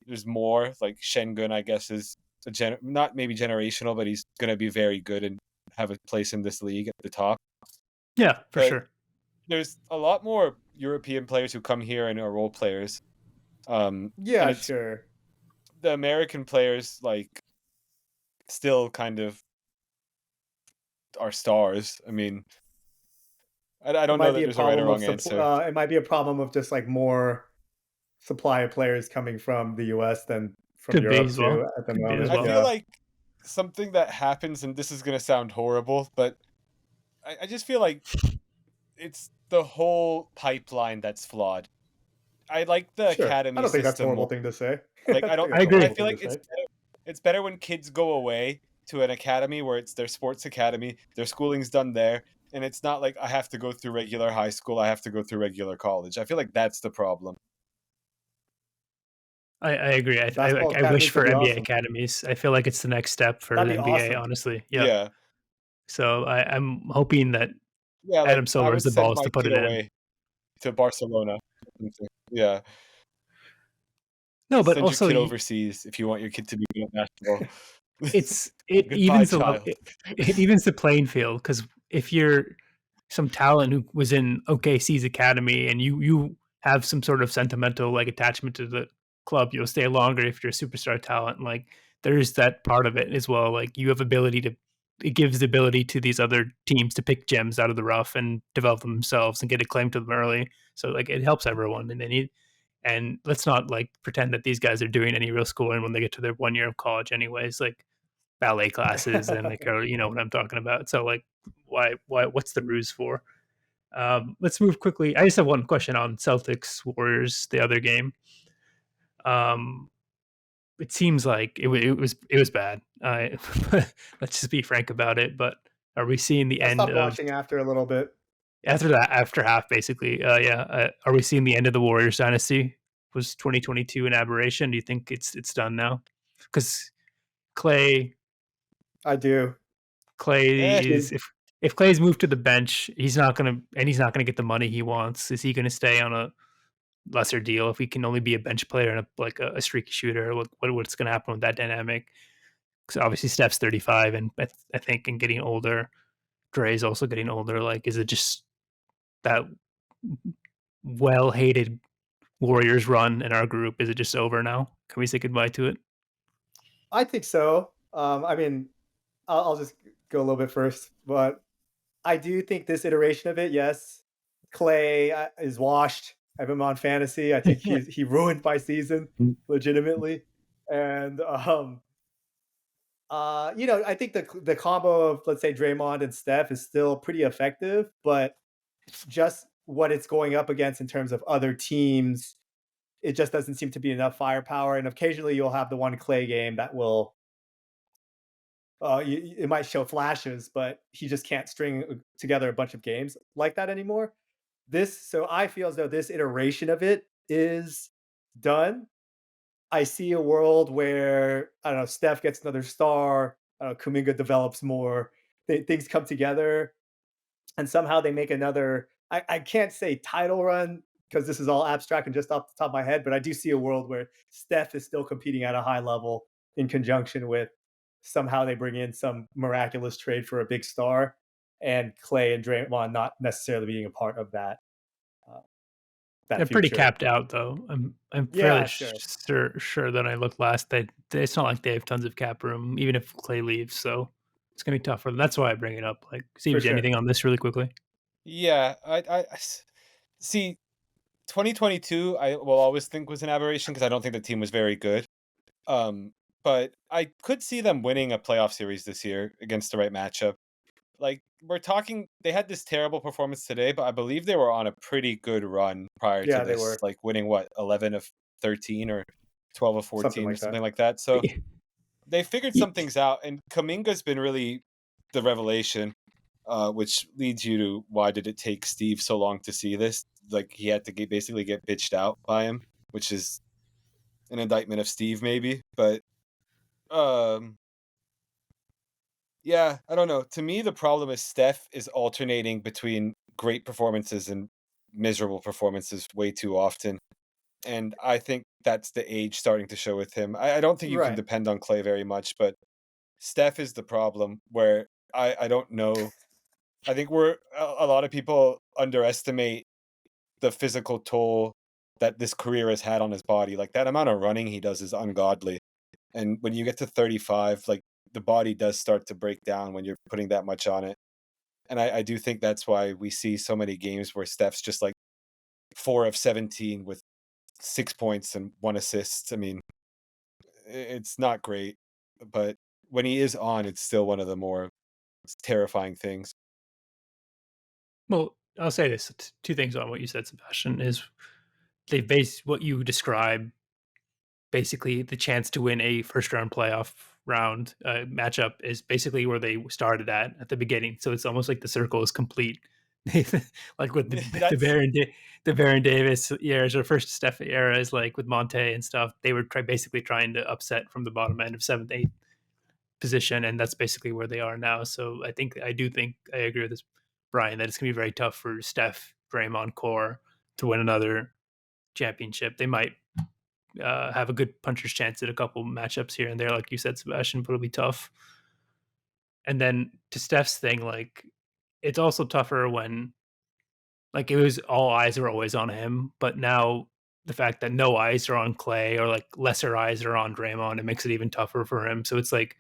there's more. Like Shengun, I guess, is not maybe generational, but he's gonna be very good and have a place in this league at the top. yeah, for But sure. there's a lot more European players who come here and are role players. And Yeah, it's sure. the American players like still kind of are stars. I mean, I It don't know might that be a there's a right or problem of wrong answer. it might be a problem of just like more supply of players coming from the US than from Could be Europe as well. too at the Could be as moment. I well. feel Yeah. like something that happens, and this is gonna sound horrible, but I just feel like it's the whole pipeline that's flawed. I like the Sure. I academy don't think that's a system horrible more. thing to say. I Like I don't don't. think I that's a agree. I horrible feel thing to like it's say. better, it's better when kids go away to an academy where it's their sports academy, their schooling's done there, and it's not like I have to go through regular high school, I have to go through regular college. I feel like that's the problem. I agree. Basketball I wish academies would for be NBA awesome. academies. I feel like it's the next step for That'd the be NBA. awesome. Honestly, yeah. Yeah, So I'm hoping that yeah. Like Adam I Silver has would the send balls my to put kid it in. away to Barcelona. Yeah, No, but send your also kid overseas if you want your kid to be good at basketball. it Goodbye, evens the level. child. It evens the playing field because if you're some talent who was in OKC's academy and you have some sort of sentimental like attachment to the club, you'll stay longer if you're a superstar talent. Like there's that part of it as well. Like you have ability to it gives the ability to these other teams to pick gems out of the rough and develop them themselves and get a claim to them early. So like it helps everyone. And then And let's not like pretend that these guys are doing any real schooling when they get to their 1 year of college, anyways. Like ballet classes and like, or you know what I'm talking about. So like, what's the ruse for? Let's move quickly. I just have one question on Celtics Warriors, the other game. Um, it seems like it was bad. Let's just be frank about it. But are we seeing the I end stopped of watching after a little bit. after half basically? Yeah. Are we seeing the end of the Warriors dynasty? Was 2022 an aberration? Do you think it's done now? Because Clay I do. Clay Eh, is if Clay's moved to the bench, he's not gonna get the money he wants. Is he gonna stay on a lesser deal if he can only be a bench player and a streaky shooter? What's gonna happen with that dynamic? Because obviously Steph's 35, and I think and getting older. Dre's also getting older. Like, is it just that well hated Warriors run in our group? Is it just over now? Can we say goodbye to it? I think so. I mean, I'll just go a little bit first, but I do think this iteration of it, yes, Clay is washed. I have him on fantasy. I think he ruined my season legitimately, and I think the combo of, let's say, Draymond and Steph is still pretty effective, but just what it's going up against in terms of other teams, it just doesn't seem to be enough firepower. And occasionally you'll have the one Clay game that will it might show flashes, but he just can't string together a bunch of games like that anymore. So I feel as though this iteration of it is done. I see a world where, I don't know, Steph gets another star, Kuminga develops more, things come together, and somehow they make another. I can't say title run because this is all abstract and just off the top of my head, but I do see a world where Steph is still competing at a high level in conjunction with, somehow they bring in some miraculous trade for a big star, and Clay and Draymond not necessarily being a part of uh, They're that pretty future. capped out though. I'm fairly Yeah, sure, sure that I looked last. It's not like they have tons of cap room, even if Clay leaves. So it's gonna be tough for them. That's why I bring it up. Like, for Seebs, sure. anything on this really quickly? yeah, see. 2022, I will always think was an aberration because I don't think the team was very good. Um, but I could see them winning a playoff series this year against the right matchup. Like we're talking, they had this terrible performance today, but I believe they were on a pretty good run prior to Yeah, they this, were like winning what 11 of 13 or 12 of something 14 or like that. something like that. So they figured some things out, and Kaminga's been really the revelation, which leads you to why did it take Steve so long to see this? Like he had to basically get bitched out by him, which is an indictment of Steve, maybe. But um, yeah, I don't know. To me, the problem is Steph is alternating between great performances and miserable performances way too often. And I think that's the age starting to show with him. I don't think you can Right. depend on Clay very much, but Steph is the problem where I don't know. I think a lot of people underestimate the physical toll that this career has had on his body. Like that amount of running he does is ungodly. And when you get to 35, like the body does start to break down when you're putting that much on it. And I do think that's why we see so many games where Steph's just like 4 of 17 with 6 points and 1 assist. I mean, it's not great, but when he is on, it's still one of the more terrifying things. Well, I'll say this: two things on what you said, Sebastian, is they base what you describe basically the chance to win a first round playoff round matchup is basically where they started at the beginning. So it's almost like the circle is complete. Like with the That's the Baron Davis years or first Steph era is like with Monte and stuff. They were basically trying to upset from the bottom end of seventh, eighth position, and that's basically where they are now. So I do think I agree with this, Brian, that it's gonna be very tough for Steph, Draymond core to win another championship. They might have a good puncher's chance at a couple matchups here and there, like you said, Sebastian, but it'll be tough. And then to Steph's thing, like it's also tougher when like it was all eyes are always on him, but now the fact that no eyes are on Clay or like lesser eyes are on Draymond, it makes it even tougher for him. So it's like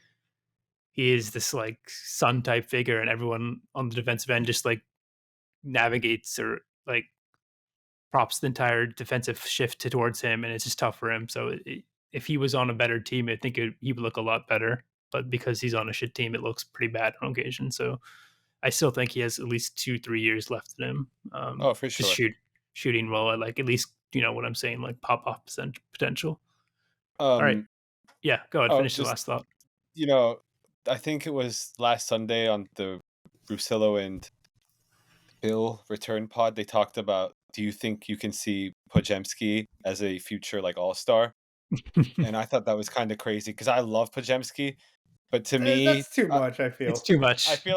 he is this like sun type figure, and everyone on the defensive end just like navigates or like props the entire defensive shift towards him, and it's just tough for him. So if he was on a better team, I think he would look a lot better. But because he's on a shit team, it looks pretty bad on occasion. So I still think he has at least 2-3 years left in him. Oh, for Just sure. shooting well. I like at least what I'm saying, like pop off potential. All right, yeah, go ahead. Finish the Just, last thought. I think it was last Sunday on the Russillo and Bill return pod. They talked about, do you think you can see Podziemski as a future like all-star? And I thought that was kind of crazy because I love Podziemski, but to me, That's too much. I feel It's too much. I feel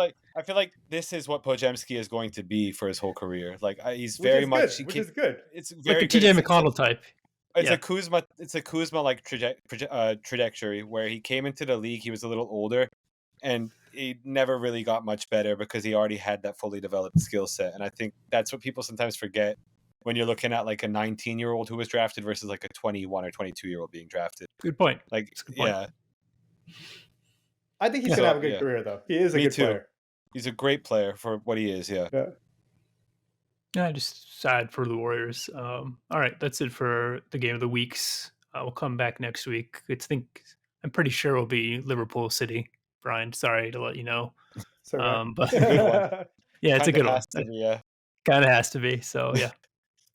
like this is what Podziemski is going to be for his whole career. Like he's which very is much. good. Which is good. It's Like very the good. TJ McConnell type. It's Yeah. a Kuzma. It's a Kuzma like trajectory where he came into the league. He was a little older, and he never really got much better because he already had that fully developed skill set. And I think that's what people sometimes forget when you're looking at like a 19-year-old who was drafted versus like a 21 or 22-year-old being drafted. Good point. Like, That's a good point. yeah, I think he's Yeah. gonna have a good Yeah. career, though. He is a Me good too. player. he's a great player for what he is. Yeah. Yeah. Yeah, just sad for the Warriors. All right, that's it for the game of the weeks. We'll come back next week. I'm pretty sure it'll be Liverpool City. Brian, sorry to let you know. So right. But It's a good one. yeah, it's a Kinda good one. has to be, yeah. Kind of has to be. So yeah,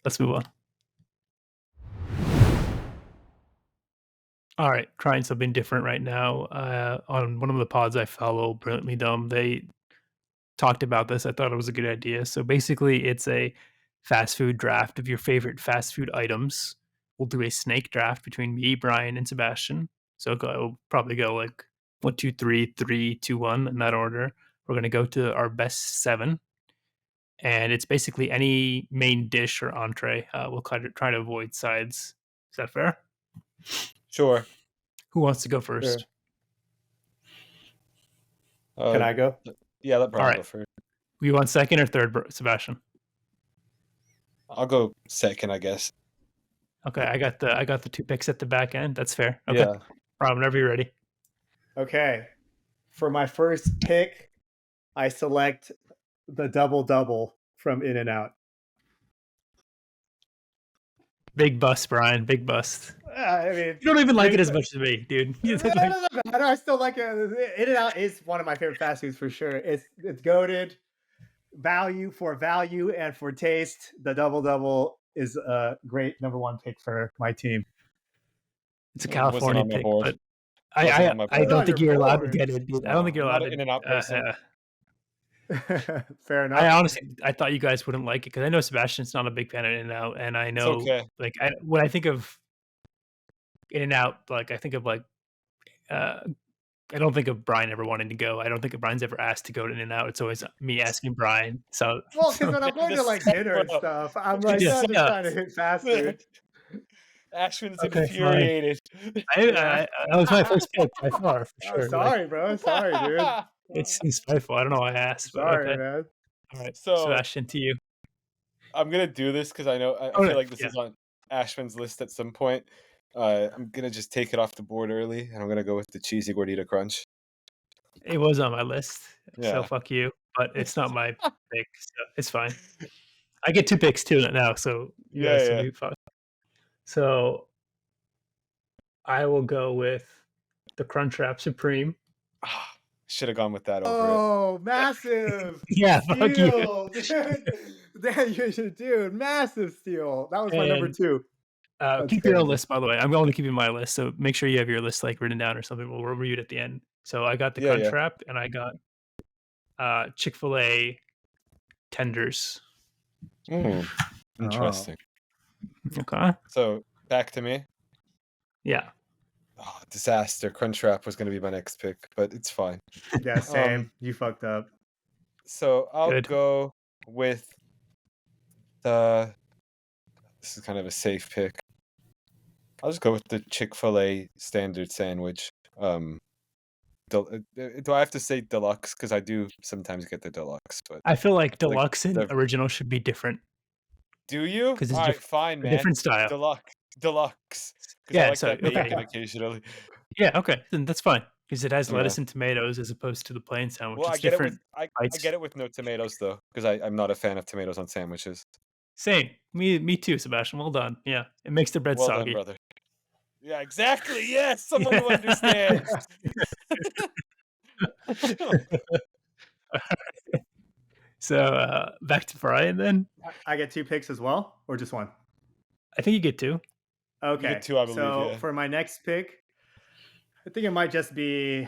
let's move on. All right, trying something different right now. On one of the pods I follow, Brilliantly Dumb, they talked about this. I thought it was a good idea. So basically, it's a fast food draft of your favorite fast food items. We'll do a snake draft between me, Brian, and Sebastian. So we'll probably go like 1, 2, 3, 3, 2, 1 in that order. We're gonna go to our best 7, and it's basically any main dish or entree. We'll try to avoid sides. Is that fair? Sure. Who wants to go Sure. first? Can I go? Yeah, let Brian Alright. go first. You want second or third, Sebastian? I'll go second, I guess. Okay, I got the 2 picks at the back end. That's fair. Okay, Yeah. Rob, whenever you're ready. Okay. For my first pick, I select the double from In-N-Out. Big bust, Brian. Big bust. I mean, You don't even like it as much as me, dude. it doesn't matter. I still like it. In-N-Out is one of my favorite fast foods for sure. It's goated. Value for value and for taste. The double is a great number 1 pick for my team. It's a It wasn't California on my pick, board. but Wasn't on my I board. don't on think your you're allowed to board. get it, dude. I don't think you're I'm allowed not an to. In-N-Out person. Fair enough. I honestly thought you guys wouldn't like it because I know Sebastian's not a big fan of In-N-Out, and I know okay. like when I think of In-N-Out, like I think of like I don't think of Brian ever wanting to go. I don't think of Brian's ever asked to go to In-N-Out. It's always me asking Brian. So Well, because when I'm Yeah, going to this like is- dinner and bro. stuff, I'm like, Yeah. no, I'm just Yeah. trying to hit fast food. Ashwin's Okay, fine. infuriated. that was my first pick by far, for sure. I'm sorry, bro. Sorry, dude. It's my fault. I don't know why I asked, but Sorry, okay. man. All right, So- Sebastian, to you. I'm gonna do this because I know I Oh, feel like this yeah. is on Ashwin's list at some point. I'm gonna just take it off the board early, and I'm gonna go with the cheesy gordita crunch. It was on my list, Yeah. so fuck you. But it's not my pick, so it's fine. I get 2 picks too now, so you Yeah, guys yeah. can be fun. So I will go with the Crunchwrap Supreme. Should have gone with that over Oh, massive Yeah, fuck you. steal, dude, massive steal. That was my number And- 2. That's keep your own crazy. list, by the way. I'm only keeping my list, so make sure you have your list like written down or something. We'll review it at the end. So I got the Yeah, yeah. Crunchwrap, and I got Chick-fil-A tenders. it. Interesting. Okay. So back to me. Yeah. Oh, disaster. Crunchwrap was gonna be my next pick, but it's fine. Yeah, same. You fucked up. So I'll Good. go with the. This is kind of a safe pick. I'll just go with the Chick-fil-A standard sandwich. Do I have to say deluxe? Because I do sometimes get the deluxe, but I feel like deluxe and the- original should be different. do you? 'Cause it's All right, fine, a man. different style. Deluxe. Because Yeah, I like so- that bacon okay. occasionally. Yeah, okay, then that's fine because it has Yeah. lettuce and tomatoes as opposed to the plain sandwich. Well, I It's get it different. with I bites. get it with no tomatoes though, because I'm not a fan of tomatoes on sandwiches. Same. Me too, Sebastian. Well done. Yeah, it makes the bread Well done, soggy. brother. Yeah, exactly. Yes, someone who understands. So back to Brian then. I get 2 picks as well, or just one? I think you get two. You get Okay. 2, I believe. So Yeah. for my next pick, I think it might just be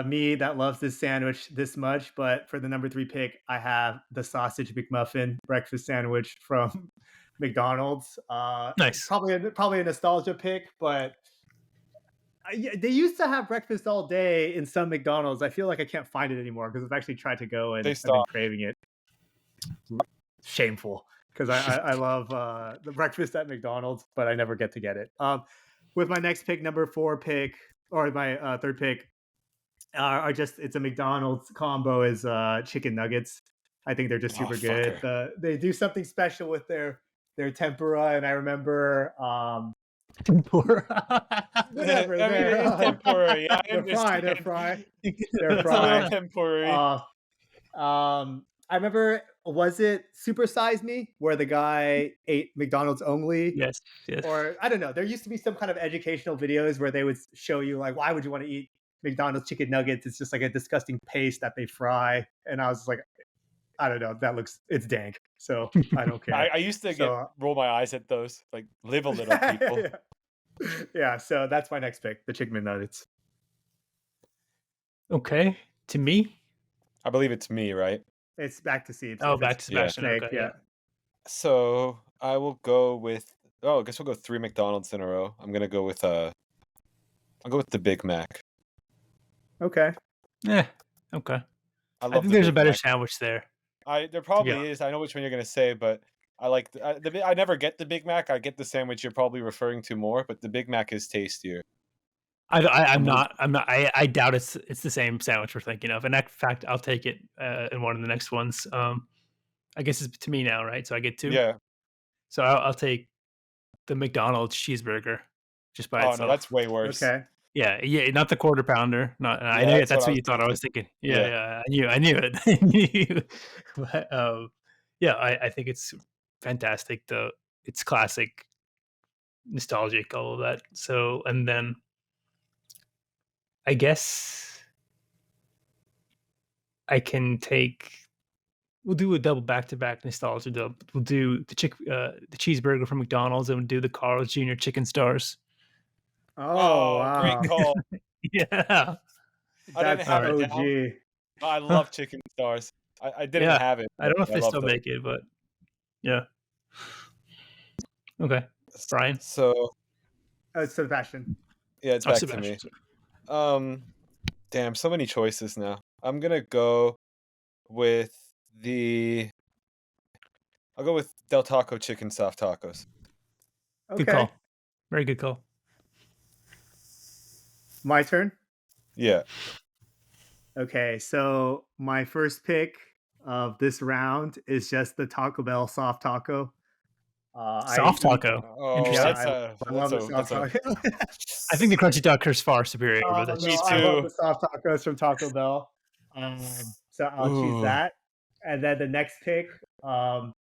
me that loves this sandwich this much. But for the number 3 pick, I have the sausage McMuffin breakfast sandwich from McDonald's. Nice. Probably a nostalgia pick, but yeah, they used to have breakfast all day in some McDonald's. I feel like I can't find it anymore because I've actually tried to go and They I've been stopped. craving it. Shameful, because I love the breakfast at McDonald's, but I never get to get it. With my next pick, number 4 pick, or my third pick, are just it's a McDonald's combo is chicken nuggets. I think they're just Oh, super good. fucker. They do something special with their tempura, and I remember Tempura. whatever I mean, it is temporary. Yeah, I they're fried. They're understand. fried. They're It's a little fried. temporary. I remember, was it Super Size Me where the guy ate McDonald's only? Yes. Or I don't know. There used to be some kind of educational videos where they would show you like, why would you want to eat McDonald's chicken nuggets? It's just like a disgusting paste that they fry. And I was like, I don't know. It's dank. So I don't care. I used to roll my eyes at those. Like, live a little, people. Yeah. So that's my next pick, the chicken McNuggets. Okay. To me. I believe it's me, right? It's back to Seebs. Oh, back to Sebastian. Snake, Okay. yeah. So I will go with. Oh, I guess we'll go 3 McDonald's in a row. I'm gonna go with I'll go with the Big Mac. Okay. Yeah. Okay. I I think there's a better sandwich there. There probably is. I know which one you're gonna say, but I like I never get the Big Mac. I get the sandwich you're probably referring to more, but the Big Mac is tastier. I'm not. I doubt it's the same sandwich we're thinking of. And in fact, I'll take it in one of the next ones. I guess it's to me now, right? So I get 2. Yeah. So I'll take the McDonald's cheeseburger just by itself. No, that's way worse. Okay. Yeah, not the quarter pounder. Not. I know that's what you thought I was thinking. Yeah. I knew it. I knew. But yeah, I think it's fantastic. It's classic, nostalgic, all of that. So, and then I guess I can take. We'll do a double back-to-back nostalgia dub. We'll do the cheeseburger from McDonald's, and we'll do the Carl's Jr. Chicken Stars. Oh, wow. Great call. Yeah, I didn't have it OG. down. I love Chicken Stars. I didn't have it. I don't know if they still loved it. make it, but yeah. Okay, Brian. So Sebastian. yeah, it's back to me. Damn, so many choices now. I'm gonna go with I'll go with Del Taco Chicken Soft Tacos. Okay. Good call. Very good call. My turn. Yeah. Okay, so my first pick of this round is just the Taco Bell soft taco. Soft taco. Oh, Interesting. I love the soft taco. I think the crunchy taco is far superior. But that's me I love too. the soft tacos from Taco Bell. So I'll choose that. And then the next pick, I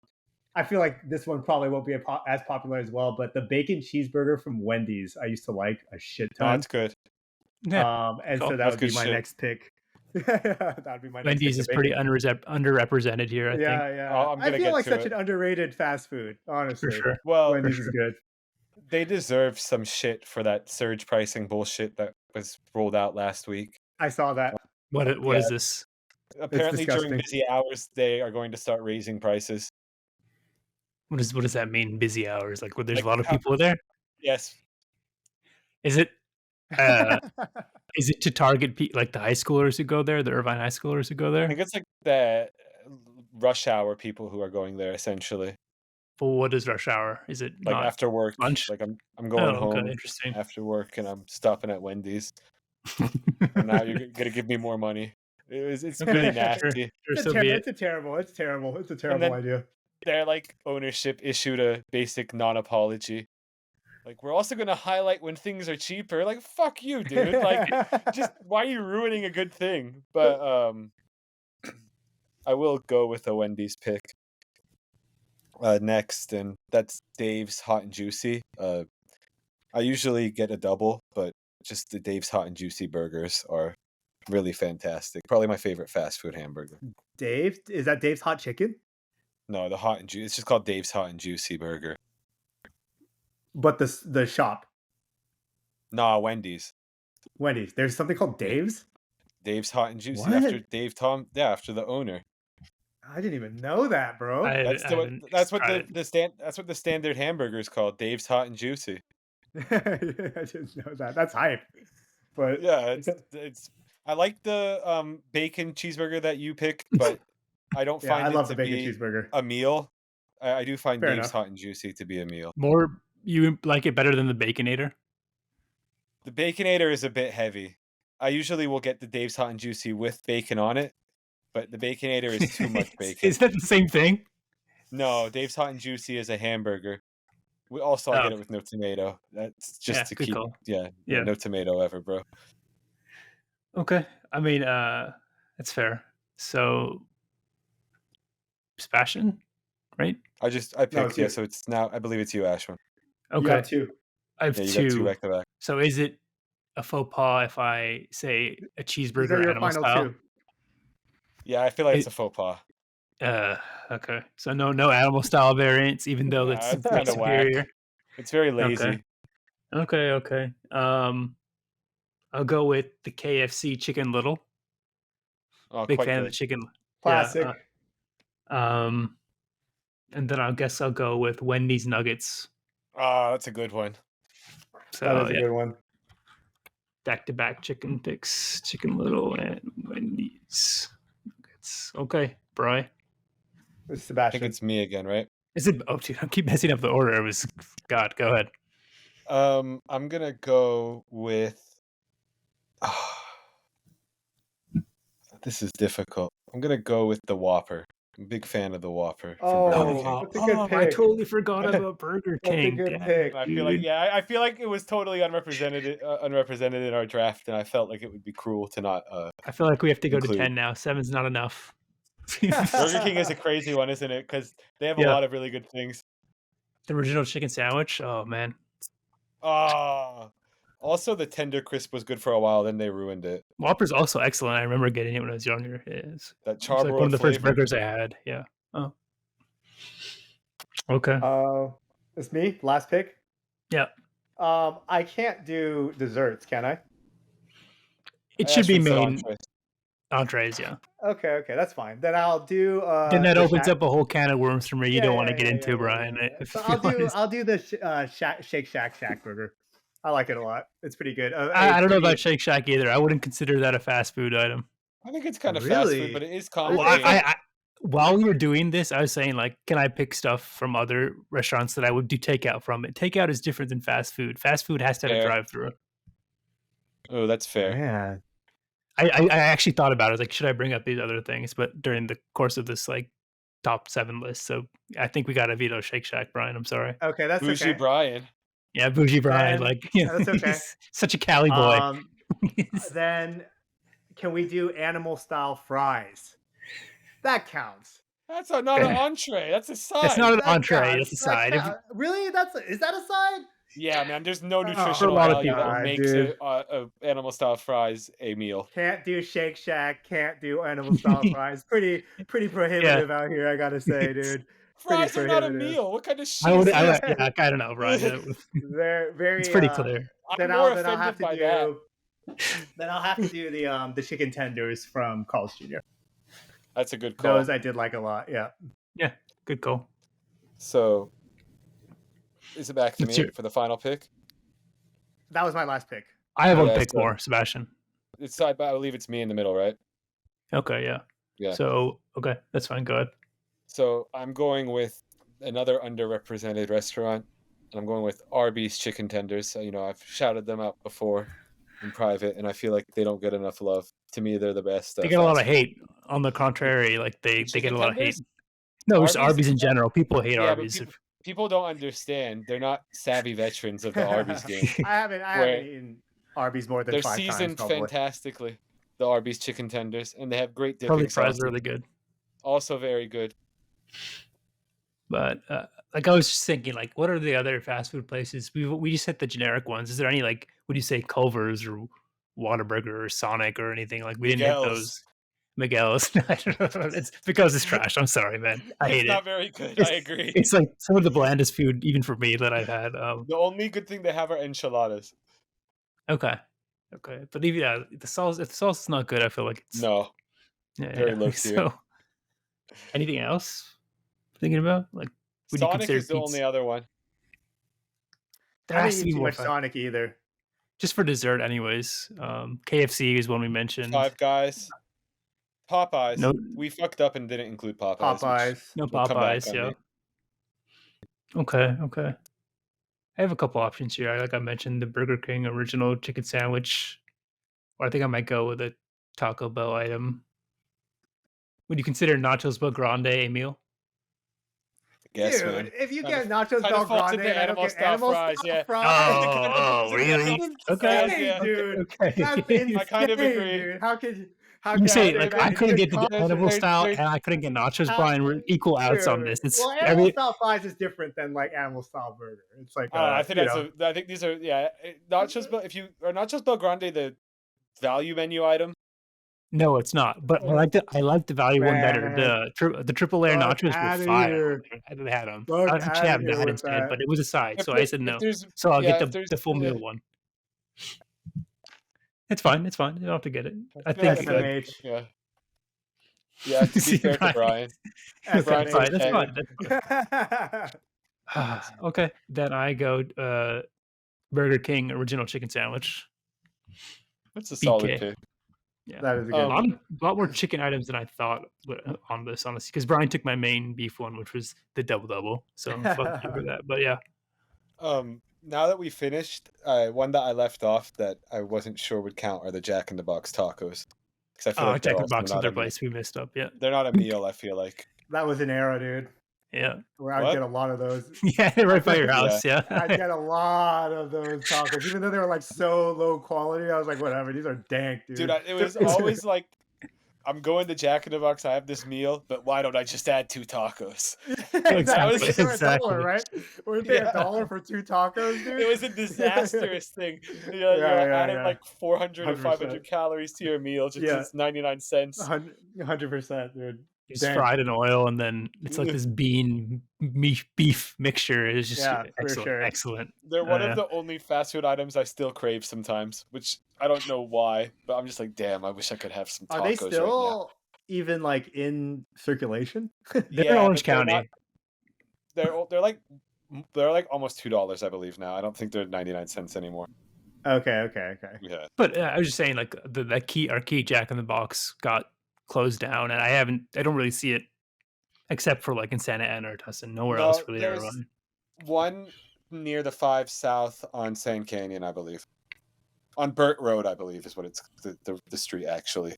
feel like this one probably won't be as popular as well, but the bacon cheeseburger from Wendy's, I used to like a shit ton. That's good. Yeah, and cool. so that That's would be good my shit. next pick. That would be my Wendy's next is pretty underrepresented here, I think. Yeah. Oh, I'm I gonna feel get like to such it. an underrated fast food, honestly. For sure. Well, Wendy's is good. they deserve some shit for that surge pricing bullshit that was rolled out last week. I saw that. What is this? Apparently during disgusting. busy hours they are going to start raising prices. What does that mean? Busy hours? Like, there's Like a lot of people there. Yes. Is it to target like the high schoolers who go there, the Irvine high schoolers who go I there? think it's like the rush hour people who are going there essentially. Well, what is rush hour? Is it Like not after work? lunch? Like I'm going home interesting. after work and I'm stopping at Wendy's. And now you're gonna give me more money. It's really nasty. It's a terrible idea. Their like ownership issued a basic non-apology. Like, we're also gonna highlight when things are cheaper. Like, fuck you, dude. Like, just why are you ruining a good thing? But I will go with a Wendy's pick. next, and that's Dave's Hot and Juicy. I usually get a double, but just the Dave's Hot and Juicy burgers are really fantastic. Probably my favorite fast food hamburger. Dave, is that Dave's Hot Chicken? No, the Hot and Juicy. It's just called Dave's Hot and Juicy burger. But the shop, Nah, Wendy's. Wendy's. There's something called Dave's. Dave's Hot and Juicy What? after Dave Tom. Yeah, after the owner. I didn't even know that, bro. That's what the standard hamburger is called. Dave's Hot and Juicy. I didn't know that. That's hype. But Yeah, it's. I like the bacon cheeseburger that you picked, but I don't yeah, I find love it the to bacon be cheeseburger. a meal. I do find Fair Dave's enough. Hot and Juicy to be a meal. More, you like it better than the Baconator? The Baconator is a bit heavy. I usually will get the Dave's Hot and Juicy with bacon on it, but the Baconator is too much bacon. Is that the same thing? No, Dave's Hot and Juicy is a hamburger. I get it with no tomato. That's just to good keep. call. Yeah, Yeah. no tomato ever, bro. Okay. I mean, that's fair. So, Sebastian, right? I picked it's you. so it's now. I believe it's you, Ashwin. You Okay. have two. I have Yeah, you two. got two back to back. So, is it a faux pas if I say a These are cheeseburger your animal final style? two. Yeah, I feel like it's a faux pas. Okay. So no animal style variants, even though Nah, that's it's kinda superior. whack. It's very lazy. Okay. I'll go with the KFC Chicken Little. Oh, Big quite fan of good. the chicken. Classic. Yeah, and then I guess I'll go with Wendy's Nuggets. Oh, that's a good one. So That is a good one. back-to-back chicken picks, Chicken Little and Wendy's Nuggets. Okay, Bri. I think Sebastian. it's me again, right? Is it? Oh, dude, I keep messing up the order. It was God. Go ahead. I'm gonna go with. This is difficult. I'm gonna go with the Whopper. I'm a big fan of the Whopper from Burger King. That's a good I pick. totally forgot about Burger That's a King. good Damn, pick. I feel like dude. I feel like it was totally unrepresented in our draft, and I felt like it would be cruel to not. I feel like we have to go to include. 10 now. 7's not enough. Burger King is a crazy one, isn't it? Because they have a Yeah. lot of really good things. The original chicken sandwich. Oh man. Also the tender crisp was good for a while, then they ruined it. Whopper's also excellent. I remember getting it when I was younger. It's That like one charbroiled of the first flavor. burgers I had. Yeah. Oh. Okay. It's me. Last pick. Yeah. I can't do desserts, can I? It should be Ashwin said main entree. entrees. Yeah. Okay, that's fine. Then I'll do. Then that the opens Shack- up a whole can of worms for me. You Yeah, don't want to yeah, get yeah, into, yeah, Brian. yeah. If So you're honest. I'll do the Shake Shack burger. I like it a lot. It's pretty good. I don't know about Shake Shack either. I wouldn't consider that a fast food item. I think it's kind of fast Really? food, but it is Well, complicated. while we were doing this, I was saying, like, can I pick stuff from other restaurants that I would do takeout from? It takeout is different than fast food. Fast food has to have a Fair. drive-through. Oh, that's fair. Man. I actually thought about it. I was like, should I bring up these other things? But during the course of this like top 7 list, so I think we got to veto Shake Shack, Brian. I'm sorry. Okay, that's Bougie okay. Brian. Yeah, Bougie Brian, Then- like you know, that's okay. he's such a Cali boy. Then can we do animal style fries? That counts. That's not an entree. That's a side. That's not an That entree. counts. That's a That side. count- Really? Is that a side? Yeah, man. There's no For a nutritional lot of value people. that makes Dude. a animal style fries a meal. Can't do Shake Shack. Can't do animal style fries. Pretty prohibitive out here. I gotta say, dude. Fries are not a prohibitive. meal. What kind of shit? I is would. that? I don't know, Brian. They're very. It's pretty clear. Then I'm more I'll have offended to by do. that. Then I'll have to do the chicken tenders from Carl's Jr. That's a good call. Those I did like a lot. Yeah. Yeah, good call. So, is it back to What's me your- for the final pick? That was my last pick. I have one Yeah, pick so- more, Sebastian. I believe it's me in the middle, right? Okay, yeah. Yeah. So okay, that's fine. Go ahead. So I'm going with another underrepresented restaurant, and I'm going with Arby's chicken tenders. So, I've shouted them out before in private, and I feel like they don't get enough love. To me, they're the best. They get a lot of fast food. hate. On the contrary, like they get Chicken a lot of hate. tenders? No, just Arby's? Arby's in general. People hate Yeah, but Arby's. people don't understand. They're not savvy veterans of the Arby's game. I haven't eaten Arby's more than They're 5 seasoned times. Probably. fantastically, the Arby's chicken tenders, and they have great dipping Probably fries sauces. are really good. Also very good. But like I was just thinking, like, what are the other fast food places? We just hit the generic ones. Is there any like, would you say Culver's or Whataburger or Sonic or anything? Like we didn't hit Miguel's. those. Miguel's. I don't know. It's because it's trash. I'm sorry, man. I It's hate it. not very good. I It's agree. it's like some of the blandest food, even for me, that I've had. The only good thing they have are enchiladas. Okay, okay, but even the sauce, if the sauce is not good, I feel like it's No, very yeah. low tier. So anything else thinking about? Like, would you Sonic consider is the pizza? only other one. There I has didn't to eat be too more much fat. Sonic either. Just for dessert, anyways. KFC is one we mentioned. Five Guys. Popeyes. No, We fucked up and didn't include Popeyes, which Popeyes. no will come back Popeyes. on Yeah. me. Okay. Okay. I have a couple options here. Like I mentioned, the Burger King original chicken sandwich, or I think I might go with a Taco Bell item. Would you consider Nachos Bel Grande a meal? Guess, man. Dude, if you Kind get of nachos kind of Bel falls Grande into and I don't animal get style animal fries, style yeah. fries, It kind of falls into Really? animal style Okay. fries, insane, yeah. dude. Okay. That's I kind of insane, agree. dude. How could You Yeah, say there like I there couldn't get the there's animal there's style there's and I couldn't get nachos, how, Brian. We're equal outs on dude. this. It's Well, animal every style fries is different than like animal style burger. It's like I think you that's know. I think these are nachos Bel if you are nachos Bel Grande the value menu item. no, it's not. But I like the value one better. Man, The triple layer fuck nachos were out of fire. here. I had them. I Fuck would actually out of have here that with instead, that. but it was a side, so I said If no. there's So I'll get if there's the full meal one. It's fine. It's fine. You don't have to get it. I think SMH. yeah. Yeah, to be see, fair to Brian. Brian. Okay, Brian's fine. That's okay. fine. Okay, then I go Burger King original chicken sandwich. That's a solid BK. pick. Yeah, That is a a good one. lot more chicken items than I thought on this, honestly, because Brian took my main beef one, which was the double double. So fuck you for that. But yeah, Now that we finished, one that I left off that I wasn't sure would count are the Jack in the Box tacos. Because I feel like they're Jack in the also Box is not their a meal. place we missed up. Yeah, They're not a meal, I feel like. That was an era, dude, yeah, where I'd What? get a lot of those. yeah, right by your house. Yeah, I'd get a lot of those tacos, even though they were like so low quality. I was like, whatever, these are dank, dude. Dude, it was always like, I'm going to Jack in the Box, I have this meal, but why don't I just add 2 tacos? Exactly. was- They were exactly. $1, right? Weren't they Yeah. $1 for 2 tacos, dude? It was a disastrous thing. You're adding like 400 or 500 calories to your meal just 'cause Yeah. it's 99 cents. 100%, dude. it's Dang. fried in oil, and then it's like this beef mixture. It's just Yeah, for excellent, sure. excellent. They're one Yeah. of the only fast food items I still crave sometimes, which I don't know why, but I'm just like, damn, I wish I could have some tacos Are they right now. still even like in circulation? They're in Yeah, Orange but they're County. not- they're like almost $2, I believe now. I don't think they're 99 cents anymore. Okay. Yeah. But I was just saying, like our key Jack in the Box got closed down, and I don't really see it except for like in Santa Ana or Tustin. Nowhere else really there's around. one near the 5 South on Sand Canyon, I believe. On Burt Road, I believe, is what it's the street actually.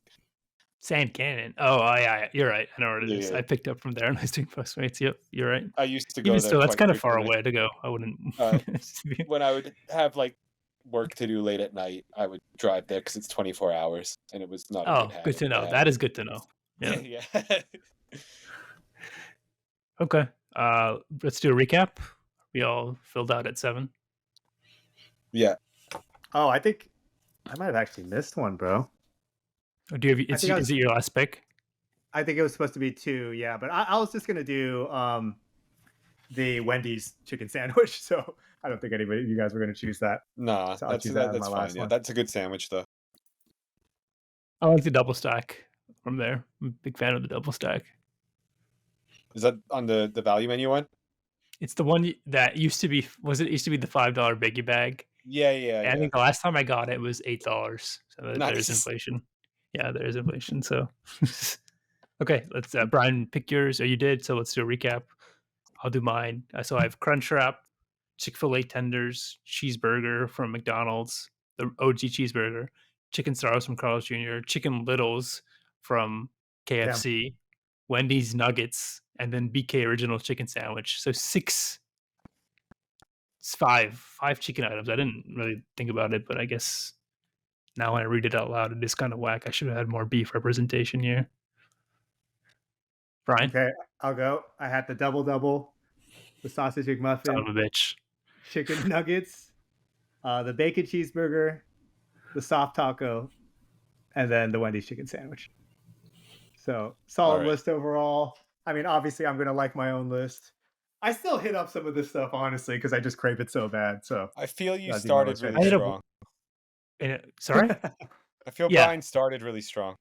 Sand Canyon. Oh, yeah, you're right. I know what it is. Yeah. I picked up from there when I was doing Postmates. Yep, you're right. I used to go Even there. still, that's quite kind of far frequently. away to go. I wouldn't. When I would have like work to do late at night, I would drive there because it's 24 hours, and it was not. A good to know. That is good to know. Yeah. Yeah. Okay. Let's do a recap. We all filled out at 7. Yeah. Oh, I think I might have actually missed one, bro. Or do you have? Is it your last pick? I think it was supposed to be 2, yeah, but I was just gonna do the Wendy's chicken sandwich. So I don't think you guys were gonna choose that. Nah, So I'll that's choose that as that's my fine. last Yeah, one. that's a good sandwich though. I like the double stack from there. I'm a big fan of the double stack. Is that on the value menu one? It's the one that used to be. It used to be the $5 biggie bag? Yeah. And I think the last time I got it was $8. So there's Nice. inflation. Yeah, there is inflation. So, okay, let's Brian pick yours. Oh, you did. So let's do a recap. I'll do mine. So I have Crunchwrap, Chick-fil-A tenders, cheeseburger from McDonald's, the OG cheeseburger, chicken stars from Carl's Jr., chicken littles from KFC, Wendy's nuggets, and then BK original chicken sandwich. So five chicken items. I didn't really think about it, but I guess now when I read it out loud, it is kind of whack. I should have had more beef representation here. Brian? Okay, I'll go. I had the double double, the sausage Son McMuffin, of a bitch. chicken nuggets, the bacon cheeseburger, the soft taco, and then the Wendy's chicken sandwich. So All solid right. list overall. I mean, obviously, I'm gonna like my own list. I still hit up some of this stuff honestly because I just crave it so bad. So I feel you gotta do my started work really I hit up. strong. Sorry. I feel Yeah. Brian started really strong.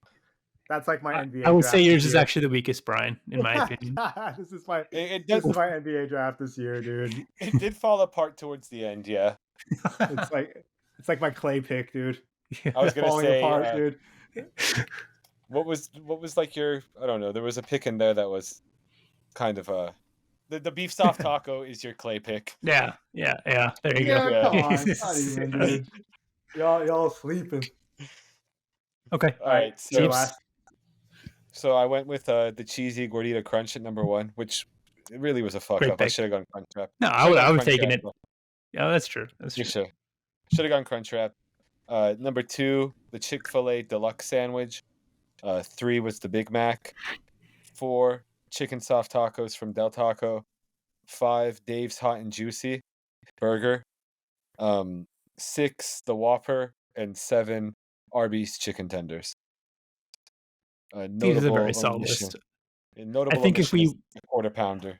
That's like my I NBA would draft say yours this is year. actually the weakest, Brian, in my opinion. This is my It this does. is my NBA draft this year, dude. It did fall apart towards the end. Yeah, It's like my clay pick, dude. I was gonna Falling say. apart, dude. What was like your? I don't know. There was a pick in there that was kind of a. The beef soft taco is your clay pick. yeah. There you Yeah, Yeah. come on. Not even, dude. Y'all sleeping. Okay. All right. Your So, last. so I went with the cheesy gordita crunch at number 1, which it really was a fuck Great up. I pick. should have gone crunch wrap. No, I Should would have gone have crunch taken wrap. it. Yeah, that's true. That's You true. should have gone crunch wrap. Number 2, the Chick-fil-A deluxe sandwich. 3 was the Big Mac. 4, chicken soft tacos from Del Taco. 5, Dave's Hot and Juicy burger. 6, the Whopper, and 7, Arby's chicken tenders. This is a very solid omission. list. A notable I think if omission is we, the quarter pounder.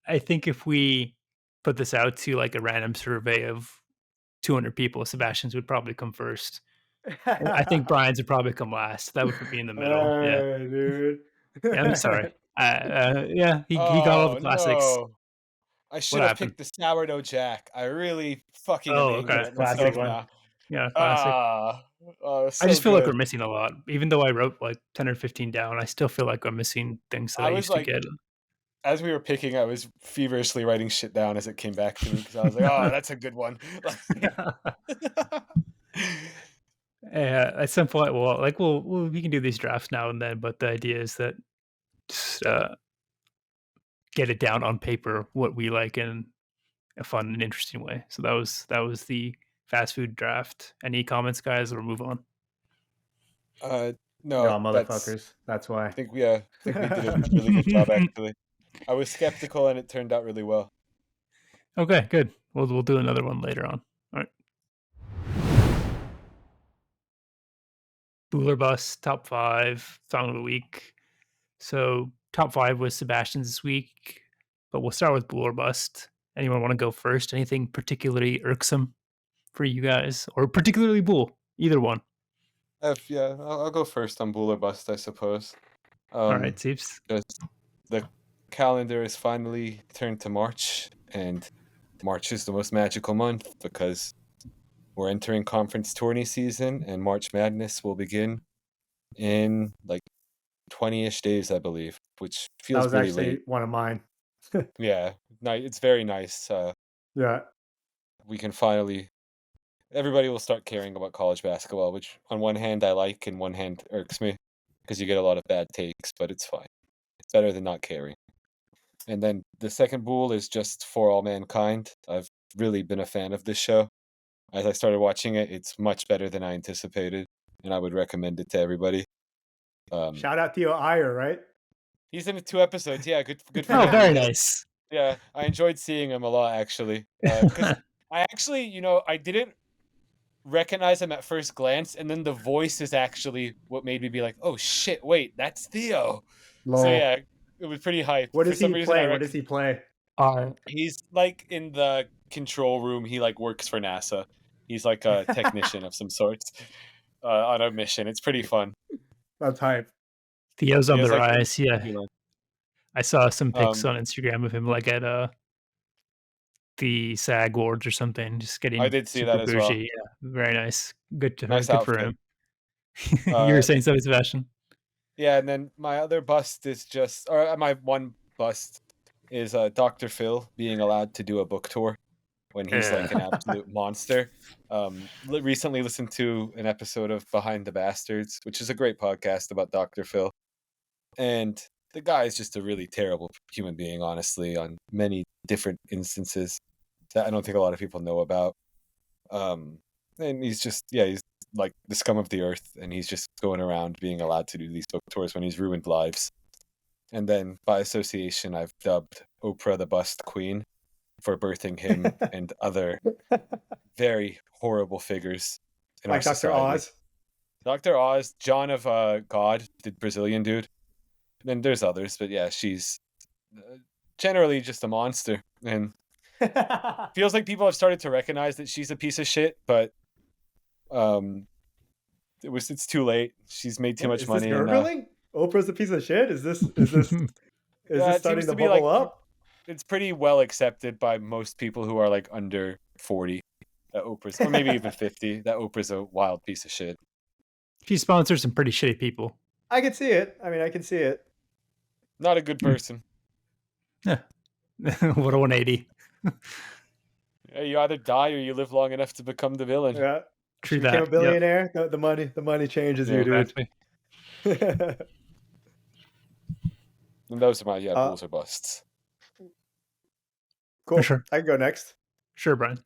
I think if we put this out to like a random survey of 200 people, Sebastian's would probably come first. I think Brian's would probably come last. That would put me in the middle. Yeah. Hey, dude. Yeah, I'm sorry. Yeah, he got all the Oh classics. no! I What should have happened? picked the sourdough jack. I really fucking am Oh, angry okay. at Classic myself one. now. Yeah, classic. So I just feel like we're good. missing a lot. Even though I wrote like 10 or 15 down, I still feel like I'm missing things that I I was used to like, get. as we were picking, I was feverishly writing shit down as it came back to me because I was like, "Oh, that's a good one." At some point, we can do these drafts now and then, but the idea is that just get it down on paper what we like in a fun and interesting way. So that was the fast food draft. Any comments, guys, or move on? No, Y'all motherfuckers. That's why. I think we did a really good job actually. I was skeptical and it turned out really well. Okay, good. We'll do another one later on. All right. Booler Bus top 5 song of the week. So top 5 was Sebastian's this week, but we'll start with Booler Bust. Anyone want to go first? Anything particularly irksome for you guys, or particularly Bool? Either one. I'll go first on Bull or Bust, I suppose. All right, Seebs. Just the calendar is finally turned to March, and March is the most magical month because we're entering conference tourney season, and March Madness will begin in like 20-ish days, I believe, which That feels was really actually late. one of mine. Yeah, it's very nice. Yeah. We can finally. Everybody will start caring about college basketball, which on one hand I like, and one hand irks me because you get a lot of bad takes, but it's fine. It's better than not caring. And then the second Bool is just For All Mankind. I've really been a fan of this show. As I started watching it, it's much better than I anticipated, and I would recommend it to everybody. Shout out Theo Iyer, right? He's in 2 episodes. Yeah, good for Oh, him. very nice. Yeah, I enjoyed seeing him a lot actually. Because I actually, I didn't recognize him at first glance, and then the voice is actually what made me be like, "Oh shit, wait, that's Theo." Lol. So yeah, it was pretty hype. What For does some he reason, play? What does he play? He's like in the control room. He like works for NASA. He's like a technician of some sorts on a mission. It's pretty fun. That's hype. Theo's on the Theo's like a rise. Yeah, freelance. I saw some pics Um, on Instagram of him like at the SAG Awards or something, just I getting did see super that as well. bougie. Yeah, very nice. Good to Nice good for outfit. him. You were Uh, saying something, Sebastian? yeah, and then my other bust is just, or my one bust is Dr. Phil being allowed to do a book tour when he's like an absolute monster. Recently listened to an episode of Behind the Bastards, which is a great podcast about Dr. Phil. And the guy is just a really terrible human being, honestly, on many different instances that I don't think a lot of people know about. And he's like the scum of the earth, and he's just going around being allowed to do these book tours when he's ruined lives. And then by association, I've dubbed Oprah the Bust Queen for birthing him and other very horrible figures in our Like Dr. society. Oz. Dr. Oz, John of God, the Brazilian dude. And then there's others, but yeah, she's generally just a monster. And feels like people have started to recognize that she's a piece of shit, but it's too late. She's made too much money. Is this gurgling? Oprah's a piece of shit? Is this Yeah, it starting seems to to be bubble like up? it's pretty well accepted by most people who are like under 40 that Oprah's, or maybe even 50, that Oprah's a wild piece of shit. She sponsors some pretty shitty people. I can see it. I mean, I can see it. Not a good person. Yeah. What a 180. Yeah, you either die or you live long enough to become the villain. Yeah. True She became that. a billionaire. The money changes Yeah, you, dude. Exactly. And those are my bulls or busts. Cool. Sure. I can go next. Sure, Brian.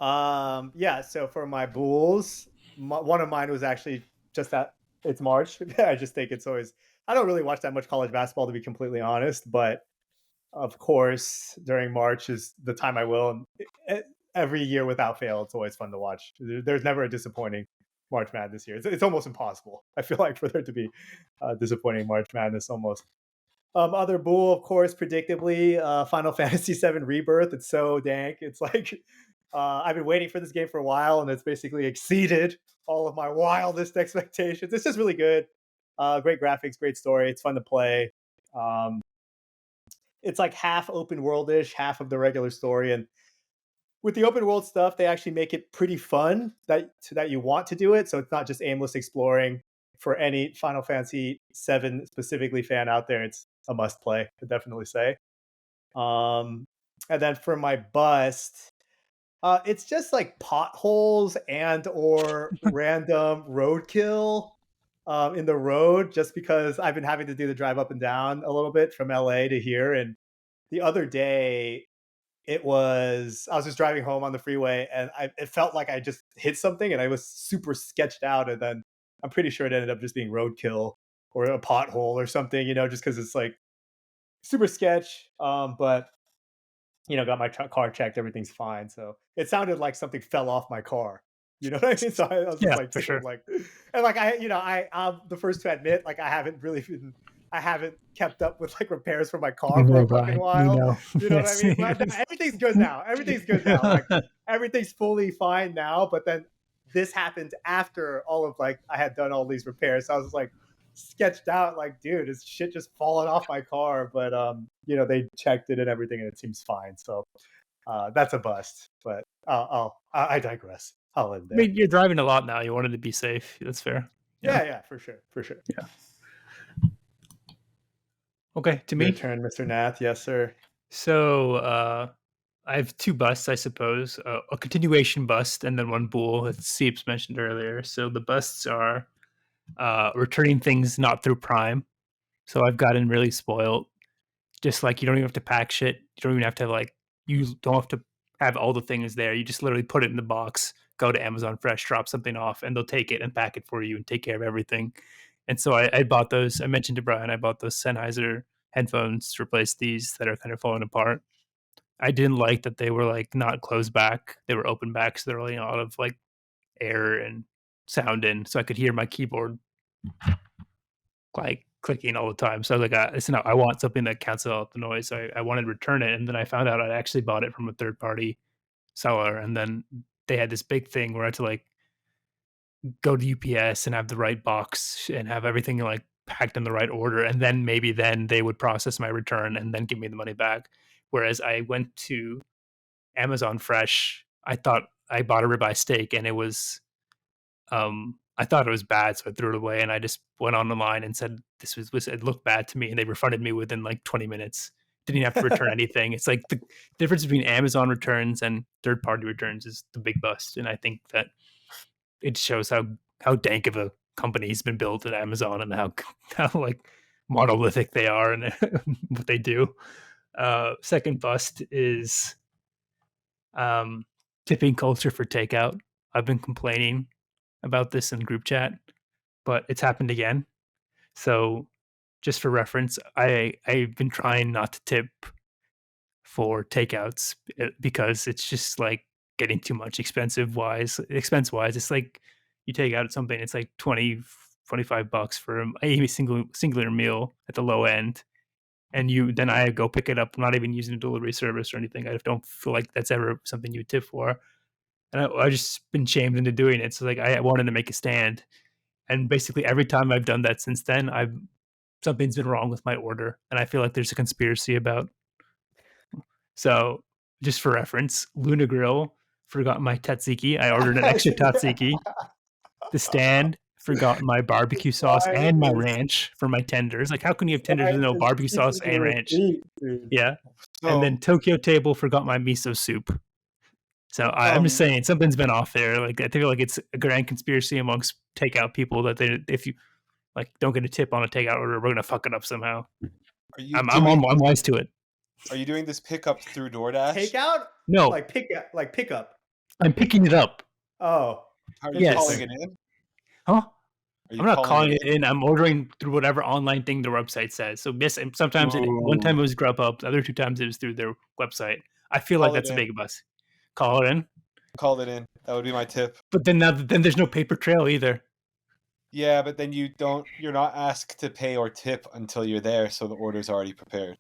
Yeah. So for my Bulls, one of mine was actually just that it's March. I just think it's always. I don't really watch that much college basketball, to be completely honest, but of course, during March is the time I will. And every year without fail, it's always fun to watch. There's never a disappointing March Madness here. It's almost impossible, I feel like, for there to be disappointing March Madness almost. Other Bull, of course, predictably, Final Fantasy VII Rebirth. It's so dank. It's like I've been waiting for this game for a while, and it's basically exceeded all of my wildest expectations. It's just really good. Great graphics, great story. It's fun to play. It's like half open world-ish, half of the regular story. And with the open world stuff, they actually make it pretty fun that you want to do it. So it's not just aimless exploring. For any Final Fantasy VII specifically fan out there, it's a must play, to definitely say. And then for my bust, it's just like potholes and or random roadkill in the road, just because I've been having to do the drive up and down a little bit from LA to here. And the other day, I was just driving home on the freeway, and it felt like I just hit something, and I was super sketched out. And then I'm pretty sure it ended up just being roadkill or a pothole or something, just because it's like super sketch. But got my car checked, everything's fine. So it sounded like something fell off my car. You know what I mean? So I was just like, for sure. like, and like I'm the first to admit, like I haven't kept up with like repairs for my car for a fucking while. You know what I mean? But everything's good now. Everything's good now. Like everything's fully fine now. But then this happened after all of like I had done all these repairs. So I was like sketched out, like, dude, is shit just falling off my car? But they checked it and everything, and it seems fine. So that's a bust. But I digress. I'll end there. I mean, you're driving a lot now. You wanted to be safe. That's fair. Yeah, for sure. Yeah. Okay, to me. Your turn, Mr. Nath. Yes, sir. So I have two busts, I suppose. A continuation bust and then one bull, as Seebs mentioned earlier. So the busts are returning things not through Prime. So I've gotten really spoiled. Just like you don't even have to pack shit. You don't even have to you don't have to have all the things there. You just literally put it in the box, go to Amazon Fresh, drop something off, and they'll take it and pack it for you and take care of everything. And so I bought those. I mentioned to Brian, I bought those Sennheiser headphones to replace these that are kind of falling apart. I didn't like that they were like not closed back. They were open back, so they're letting a lot of like air and sound in, so I could hear my keyboard like clicking all the time. So I was like, I want something that cancels out the noise. So I wanted to return it, and then I found out I'd actually bought it from a third party seller, and then they had this big thing where I had to like go to UPS and have the right box and have everything like packed in the right order, and then maybe then they would process my return and then give me the money back. Whereas I went to Amazon Fresh, I thought I bought a ribeye steak and it was I thought it was bad, so I threw it away, and I just went on the line and said this was it looked bad to me, and they refunded me within like 20 minutes. Didn't even have to return anything. It's like the difference between Amazon returns and third party returns is the big bust, and I think that it shows how dank of a company's been built at Amazon and how like monolithic they are and what they do. Second bust is tipping culture for takeout. I've been complaining about this in group chat, but it's happened again. So just for reference, I've been trying not to tip for takeouts because it's just like getting too much expense wise. It's like you take out something, it's like 20 25 bucks for a singular meal at the low end, and then I go pick it up. I'm not even using a delivery service or anything. I don't feel like that's ever something you would tip for, and I just been shamed into doing it. So like I wanted to make a stand, and basically every time I've done that since then, I've something's been wrong with my order, and I feel like there's a conspiracy about. So just for reference, Luna Grill forgot my tzatziki. I ordered an extra tzatziki. The stand forgot my barbecue sauce Why and my is ranch for my tenders. Like, how can you have tenders why with no is barbecue sauce keeping and the ranch? receipt, dude? Yeah. And then So, Tokyo Table forgot my miso soup. So I'm just um, saying something's been off there. Like I feel like it's a grand conspiracy amongst takeout people that if you like don't get a tip on a takeout order, we're gonna fuck it up somehow. are you doing I'm wise to it. are you doing this pickup through DoorDash? Takeout? No, Like pickup. I'm picking it up. Oh, How are you calling Yes. interesting. it in? Huh? Are you I'm not calling it calling it in? in. I'm ordering through whatever online thing their website says. So yes, and sometimes one time Ooh. it was Grubhub, the other two times it was through their website. I feel like Call it that's a in. big bus. Call it in, Call it in. That would be my tip. but then there's no paper trail either. Yeah, but then you're not asked to pay or tip until you're there, so the order's already prepared.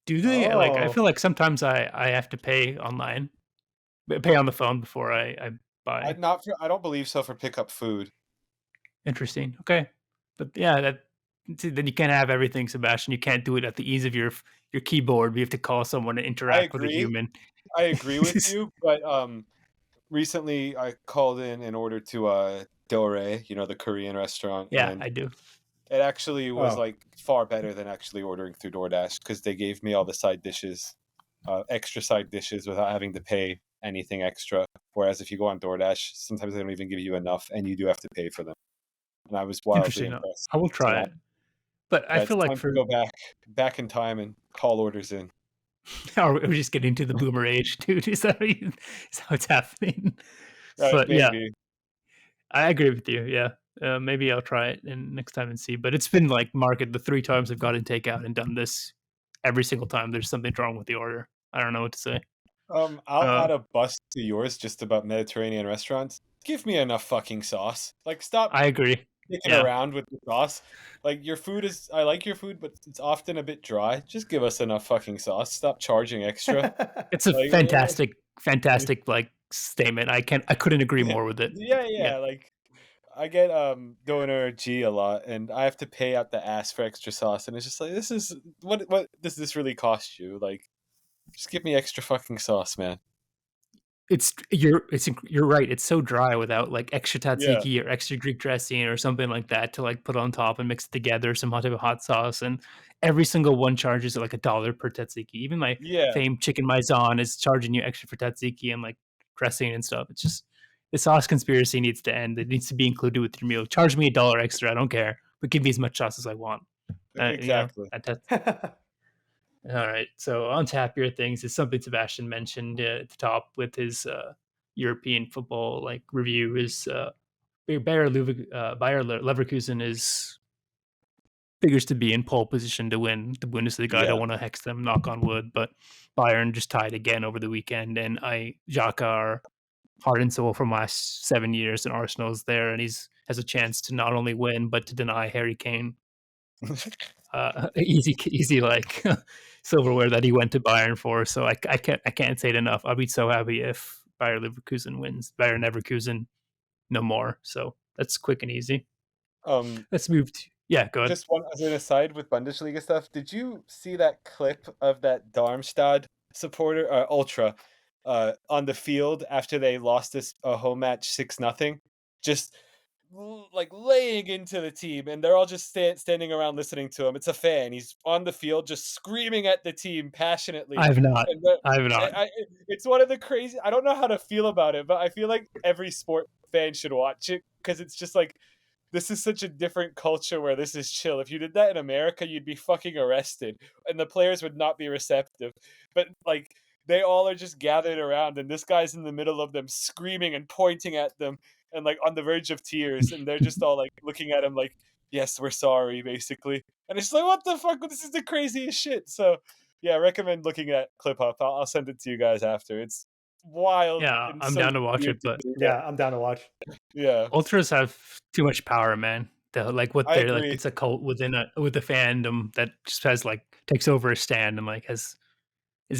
Do they like? I Oh, feel like sometimes I have to pay online, pay on the phone before I buy. I don't believe so for pickup food. Interesting. Okay, but yeah, then you can't have everything, Sebastian. You can't do it at the ease of your keyboard. You have to call someone and I interact with a agree. human. I agree with you, but recently I called in order to Dore, the Korean restaurant, Yeah, and I do. it actually was oh. like far better than actually ordering through DoorDash because they gave me all the side dishes, extra side dishes without having to pay anything extra. Whereas if you go on DoorDash, sometimes they don't even give you enough, and you do have to pay for them. And I was wildly Interesting. impressed. I will So try now, it. But I yeah, it's feel like time to for go back in time and call orders in. are we just getting to the boomer age, dude? Is that what's happening? But yeah, Maybe. I agree with you. Yeah. Maybe I'll try it next time and see. But it's been like market the 3 times I've gotten takeout and done this. Every single time there's something wrong with the order. I don't know what to say. I'll Uh, add a bust to yours just about Mediterranean restaurants. Give me enough fucking sauce. Like, stop I agree. dicking Yeah. around with the sauce. Like, I like your food, but it's often a bit dry. Just give us enough fucking sauce. Stop charging extra. It's a Like, fantastic like statement. I couldn't agree more with it. Yeah. yeah. Like, I get donor G a lot, and I have to pay out the ass for extra sauce, and it's just like this is what does this really cost you? Like, just give me extra fucking sauce, man. You're right. It's so dry without like extra Yeah, tzatziki or extra Greek dressing or something like that to like put on top and mix it together, some type of hot sauce, and every single one charges like $1 per tzatziki. Even my yeah. famed chicken maizan is charging you extra for tzatziki and like dressing and stuff. It's just the sauce conspiracy needs to end. It needs to be included with your meal. Charge me $1 extra. I don't care, but give me as much sauce as I want. Exactly. All right. So on to happier things is something Sebastian mentioned at the top with his European football like review is Bayer Leverkusen is figures to be in pole position to win the Bundesliga. I Yeah. don't want to hex them, knock on wood, but Bayern just tied again over the weekend, and Xhaka are heart and soul from last 7 years, and Arsenal's there, and he's has a chance to not only win but to deny Harry Kane easy like silverware that he went to Bayern for. So I can't say it enough. I'll be so happy if Bayer Leverkusen wins. Bayer Leverkusen no more. So that's quick and easy. um, Let's move to go ahead. just one as an aside with Bundesliga stuff. Did you see that clip of that Darmstadt supporter ultra on the field after they lost this home match 6-0? Just like laying into the team, and they're all just standing around listening to him. It's a fan. He's on the field just screaming at the team passionately. I've not. And I've not. it's one of the crazy. I don't know how to feel about it, but I feel like every sport fan should watch it because it's just like this is such a different culture where this is chill. If you did that in America, you'd be fucking arrested, and the players would not be receptive. But like they all are just gathered around, and this guy's in the middle of them, screaming and pointing at them, and like on the verge of tears, and they're just all like looking at him like yes, we're sorry, basically. And it's like, what the fuck? This is the craziest shit. So, yeah, I recommend looking at Clip Up. I'll send it to you guys after. It's wild Yeah, and I'm so down to watch weird it, to but look at. Yeah, I'm down to watch. Yeah, ultras have too much power, man. Like what I they're like, agree. it's a cult within a fandom that just has like takes over a stand and like is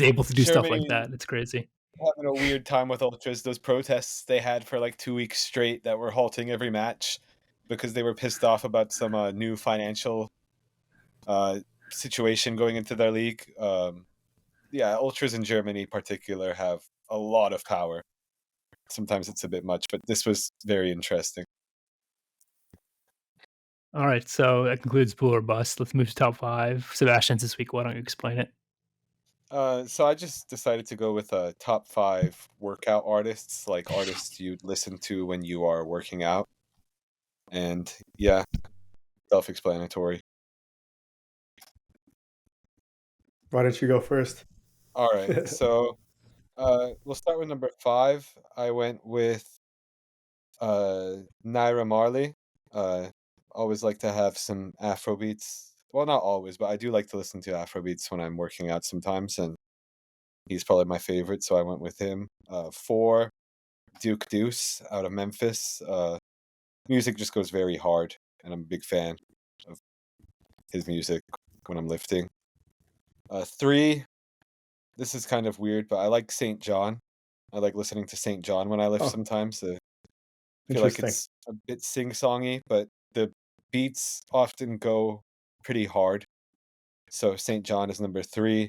able to do stuff like Germany that. It's crazy. having a weird time with ultras. Those protests they had for like 2 weeks straight that were halting every match because they were pissed off about some new financial uh, situation going into their league. Yeah, ultras in Germany, in particular, have a lot of power. Sometimes it's a bit much, but this was very interesting. All right, so that concludes Pool or Bust. Let's move to top five. Sebastian's this week. Why don't you explain it? So I just decided to go with a top 5 workout artists, like artists you'd listen to when you are working out. And yeah, self-explanatory. Why don't you go first? All right, so we'll start with number 5. I went with Naira Marley. Uh, always like to have some Afro beats. Well, not always, but I do like to listen to Afro beats when I'm working out sometimes, and he's probably my favorite, so I went with him. 4, Duke Deuce out of Memphis. Music just goes very hard, and I'm a big fan of his music when I'm lifting. 3, this is kind of weird, but I like St. John. I like listening to St. John when I lift Oh, sometimes. Feel like interesting. it's a bit sing-songy, but the beats often go pretty hard. So St. John is number 3.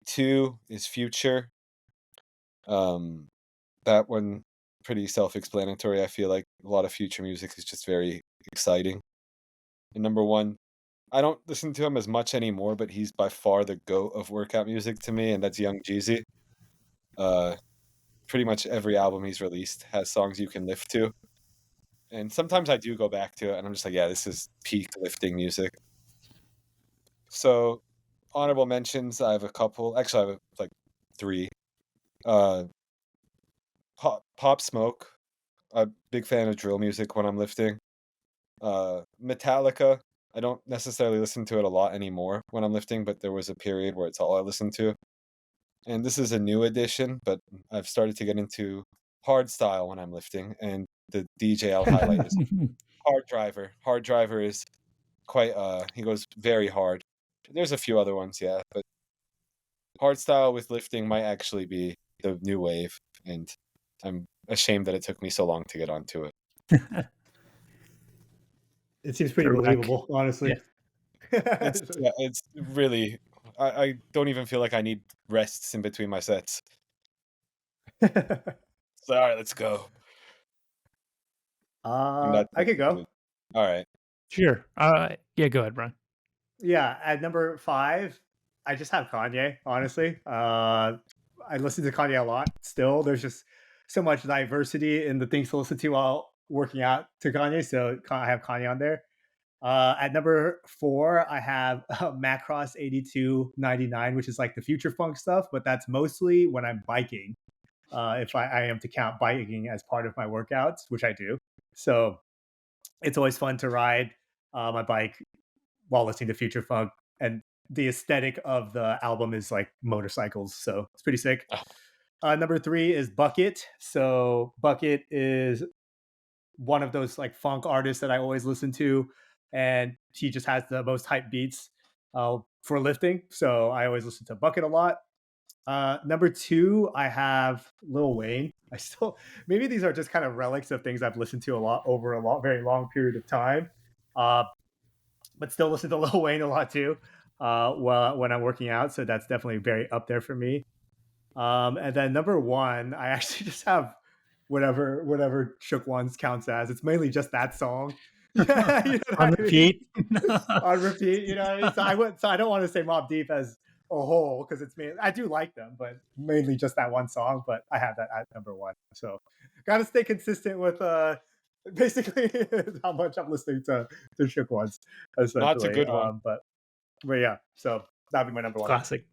2 is Future. Um, that one pretty self-explanatory. I feel like a lot of Future music is just very exciting. And number 1, I don't listen to him as much anymore, but he's by far the GOAT of workout music to me, and that's Young Jeezy. Uh, pretty much every album he's released has songs you can lift to. And sometimes I do go back to it, and I'm just like, yeah, this is peak lifting music. So, honorable mentions, I have a couple. Actually, I have like 3. Uh, Pop Smoke. I'm a big fan of drill music when I'm lifting. Metallica. I don't necessarily listen to it a lot anymore when I'm lifting, but there was a period where it's all I listened to. And this is a new addition, but I've started to get into hardstyle when I'm lifting, and the DJ I'll highlight is Hard Driver. Hard Driver is quite he goes very hard. There's a few other ones, yeah, but hardstyle with lifting might actually be the new wave, and I'm ashamed that it took me so long to get onto it. It seems pretty Correct. believable, honestly. Yeah, it's really I don't even feel like I need rests in between my sets. So all right, let's go. And that's I could go. all right. Sure. Yeah, go ahead, Brian. Yeah, at number 5, I just have Kanye, honestly. I listen to Kanye a lot still. There's just so much diversity in the things to listen to while working out to Kanye, so I have Kanye on there. At number 4, I have Macross 8299, which is like the future funk stuff, but that's mostly when I'm biking. If I am to count biking as part of my workouts, which I do. So it's always fun to ride my bike while listening to future funk, and the aesthetic of the album is like motorcycles, so it's pretty sick. Ah, Number 3 is Bucket. So Bucket is one of those like funk artists that I always listen to, and he just has the most hype beats for lifting. So I always listen to Bucket a lot. Number 2, I have Lil Wayne. I still maybe these are just kind of relics of things I've listened to a lot over a lot very long period of time. Uh, but still listen to Lil Wayne a lot too. When I'm working out, so that's definitely very up there for me. And then number 1, I actually just have whatever Shook Ones counts as. It's mainly just that song. Yeah, you know On what I mean? repeat. On repeat, you know what I mean? So I don't want to say Mob Deep as a whole because it's me. I do like them, but mainly just that one song. But I have that at number 1. So gotta stay consistent with basically how much I'm listening to Shook Ones, That's a essentially. good one. But yeah, so that'd be my number 1. Classic.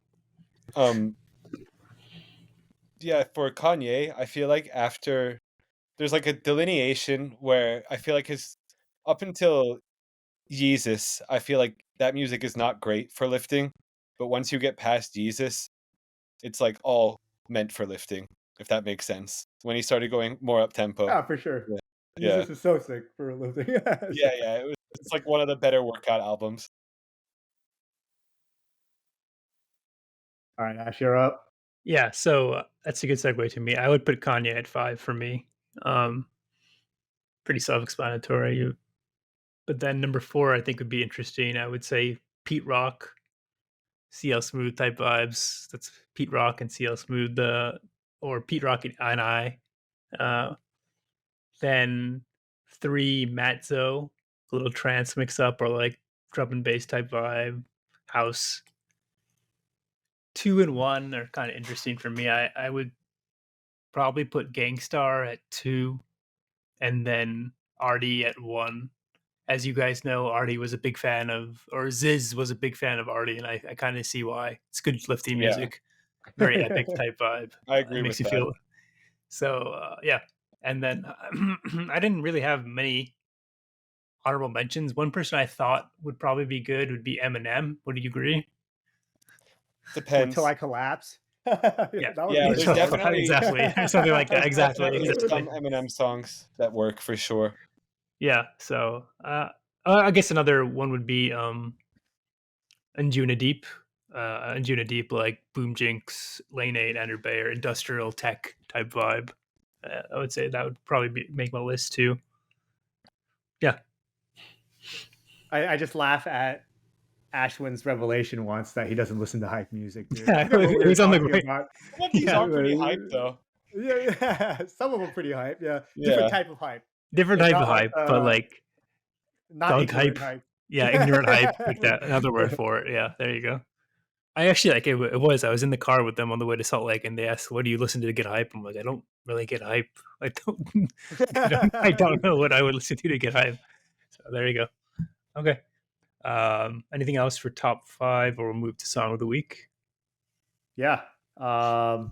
Um, yeah, for Kanye, I feel like after there's like a delineation where I feel like his up until Yeezus. I feel like that music is not great for lifting, but once you get past Yeezus, it's like all meant for lifting, if that makes sense. When he started going more up tempo. Yeah, for sure. Yeah. Yeah. Jesus is so sick for a living. Yeah. It's like one of the better workout albums. All right, Ash, you're up. Yeah, so that's a good segue to me. I would put Kanye at 5 for me. Pretty self-explanatory. But then number 4, I think would be interesting. I would say Pete Rock, CL Smooth type vibes. That's Pete Rock and CL Smooth, or Pete Rock and I. Then 3, Matzo, a little trance mix up or like drum and bass type vibe, house. 2 and 1 are kind of interesting for me. I would probably put Gangstar at 2 and then Artie at 1. As you guys know, Artie was a big fan of, or Ziz was a big fan of Artie, and I kind of see why. It's good lifting Yeah. music, very epic type vibe. I agree It with makes you that. feel. So yeah, and then I didn't really have many honorable mentions. One person I thought would probably be good would be Eminem. Would you agree? Depends. Until I collapse. Yeah. That would Yeah, be there's fun. definitely- exactly something like that. Exactly. There's some Eminem songs that work for sure. Yeah. So I guess another one would be Anjuna Deep. Anjuna Deep, like Boom Jinx, Lane 8, Ender Bayer, industrial tech type vibe. I would say that would probably make my list too. Yeah. I just laugh at Ashwin's revelation once that he doesn't listen to hype music. Dude. Yeah, I know what we were he's on the talking great- about. Some of these Yeah, are pretty right. hype though. Yeah, some of them pretty hype. Yeah, Yeah. different type of hype. Different It's type of not hype, like, but like not dog ignorant hype. hype. Yeah, ignorant hype, like that. Another word for it. Yeah, there you go. I actually like it. It was. I was in the car with them on the way to Salt Lake, and they asked, "What do you listen to get hype?" I'm like, "I don't really get hype. I don't. I don't know what I would listen to get hype." So there you go. Okay. Anything else for top 5, or we'll move to song of the week? Yeah. Song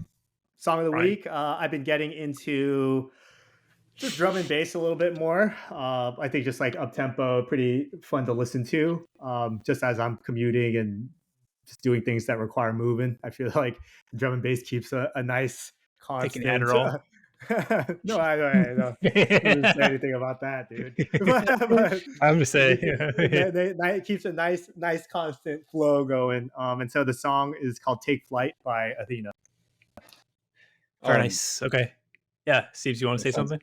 of the Brian. week. I've been getting into just drum and bass a little bit more. I think just like up tempo, pretty fun to listen to. Just as I'm commuting and just doing things that require moving, I feel like drum and bass keeps a nice constant. Taking Adderall. No, I didn't say anything about that, dude. But I'm just saying. it keeps a nice constant flow going. And so the song is called "Take Flight" by Athena. Very nice. Okay. Yeah, Seebs, you want to say something?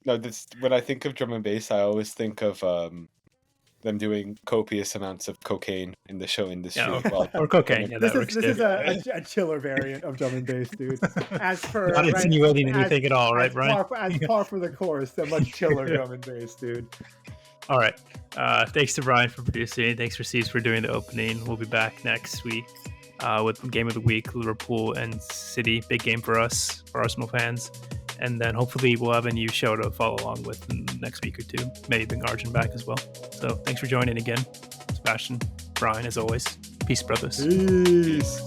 No, when I think of drum and bass, I always think of them doing copious amounts of cocaine in the show industry. Yeah, or cocaine. Yeah, this is a chiller variant of drum and bass, dude. As per not insinuating anything at all, right, Brian? As par for the course, a much chiller drum and bass, dude. All right. Thanks to Brian for producing. Thanks for Seebs for doing the opening. We'll be back next week with Game of the Week, Liverpool and City. Big game for us, for Arsenal fans. And then hopefully we'll have a new show to follow along with in the next week or two. Maybe bring Arjun back as well. So thanks for joining again. Sebastian, Brian, as always. Peace, brothers. Peace.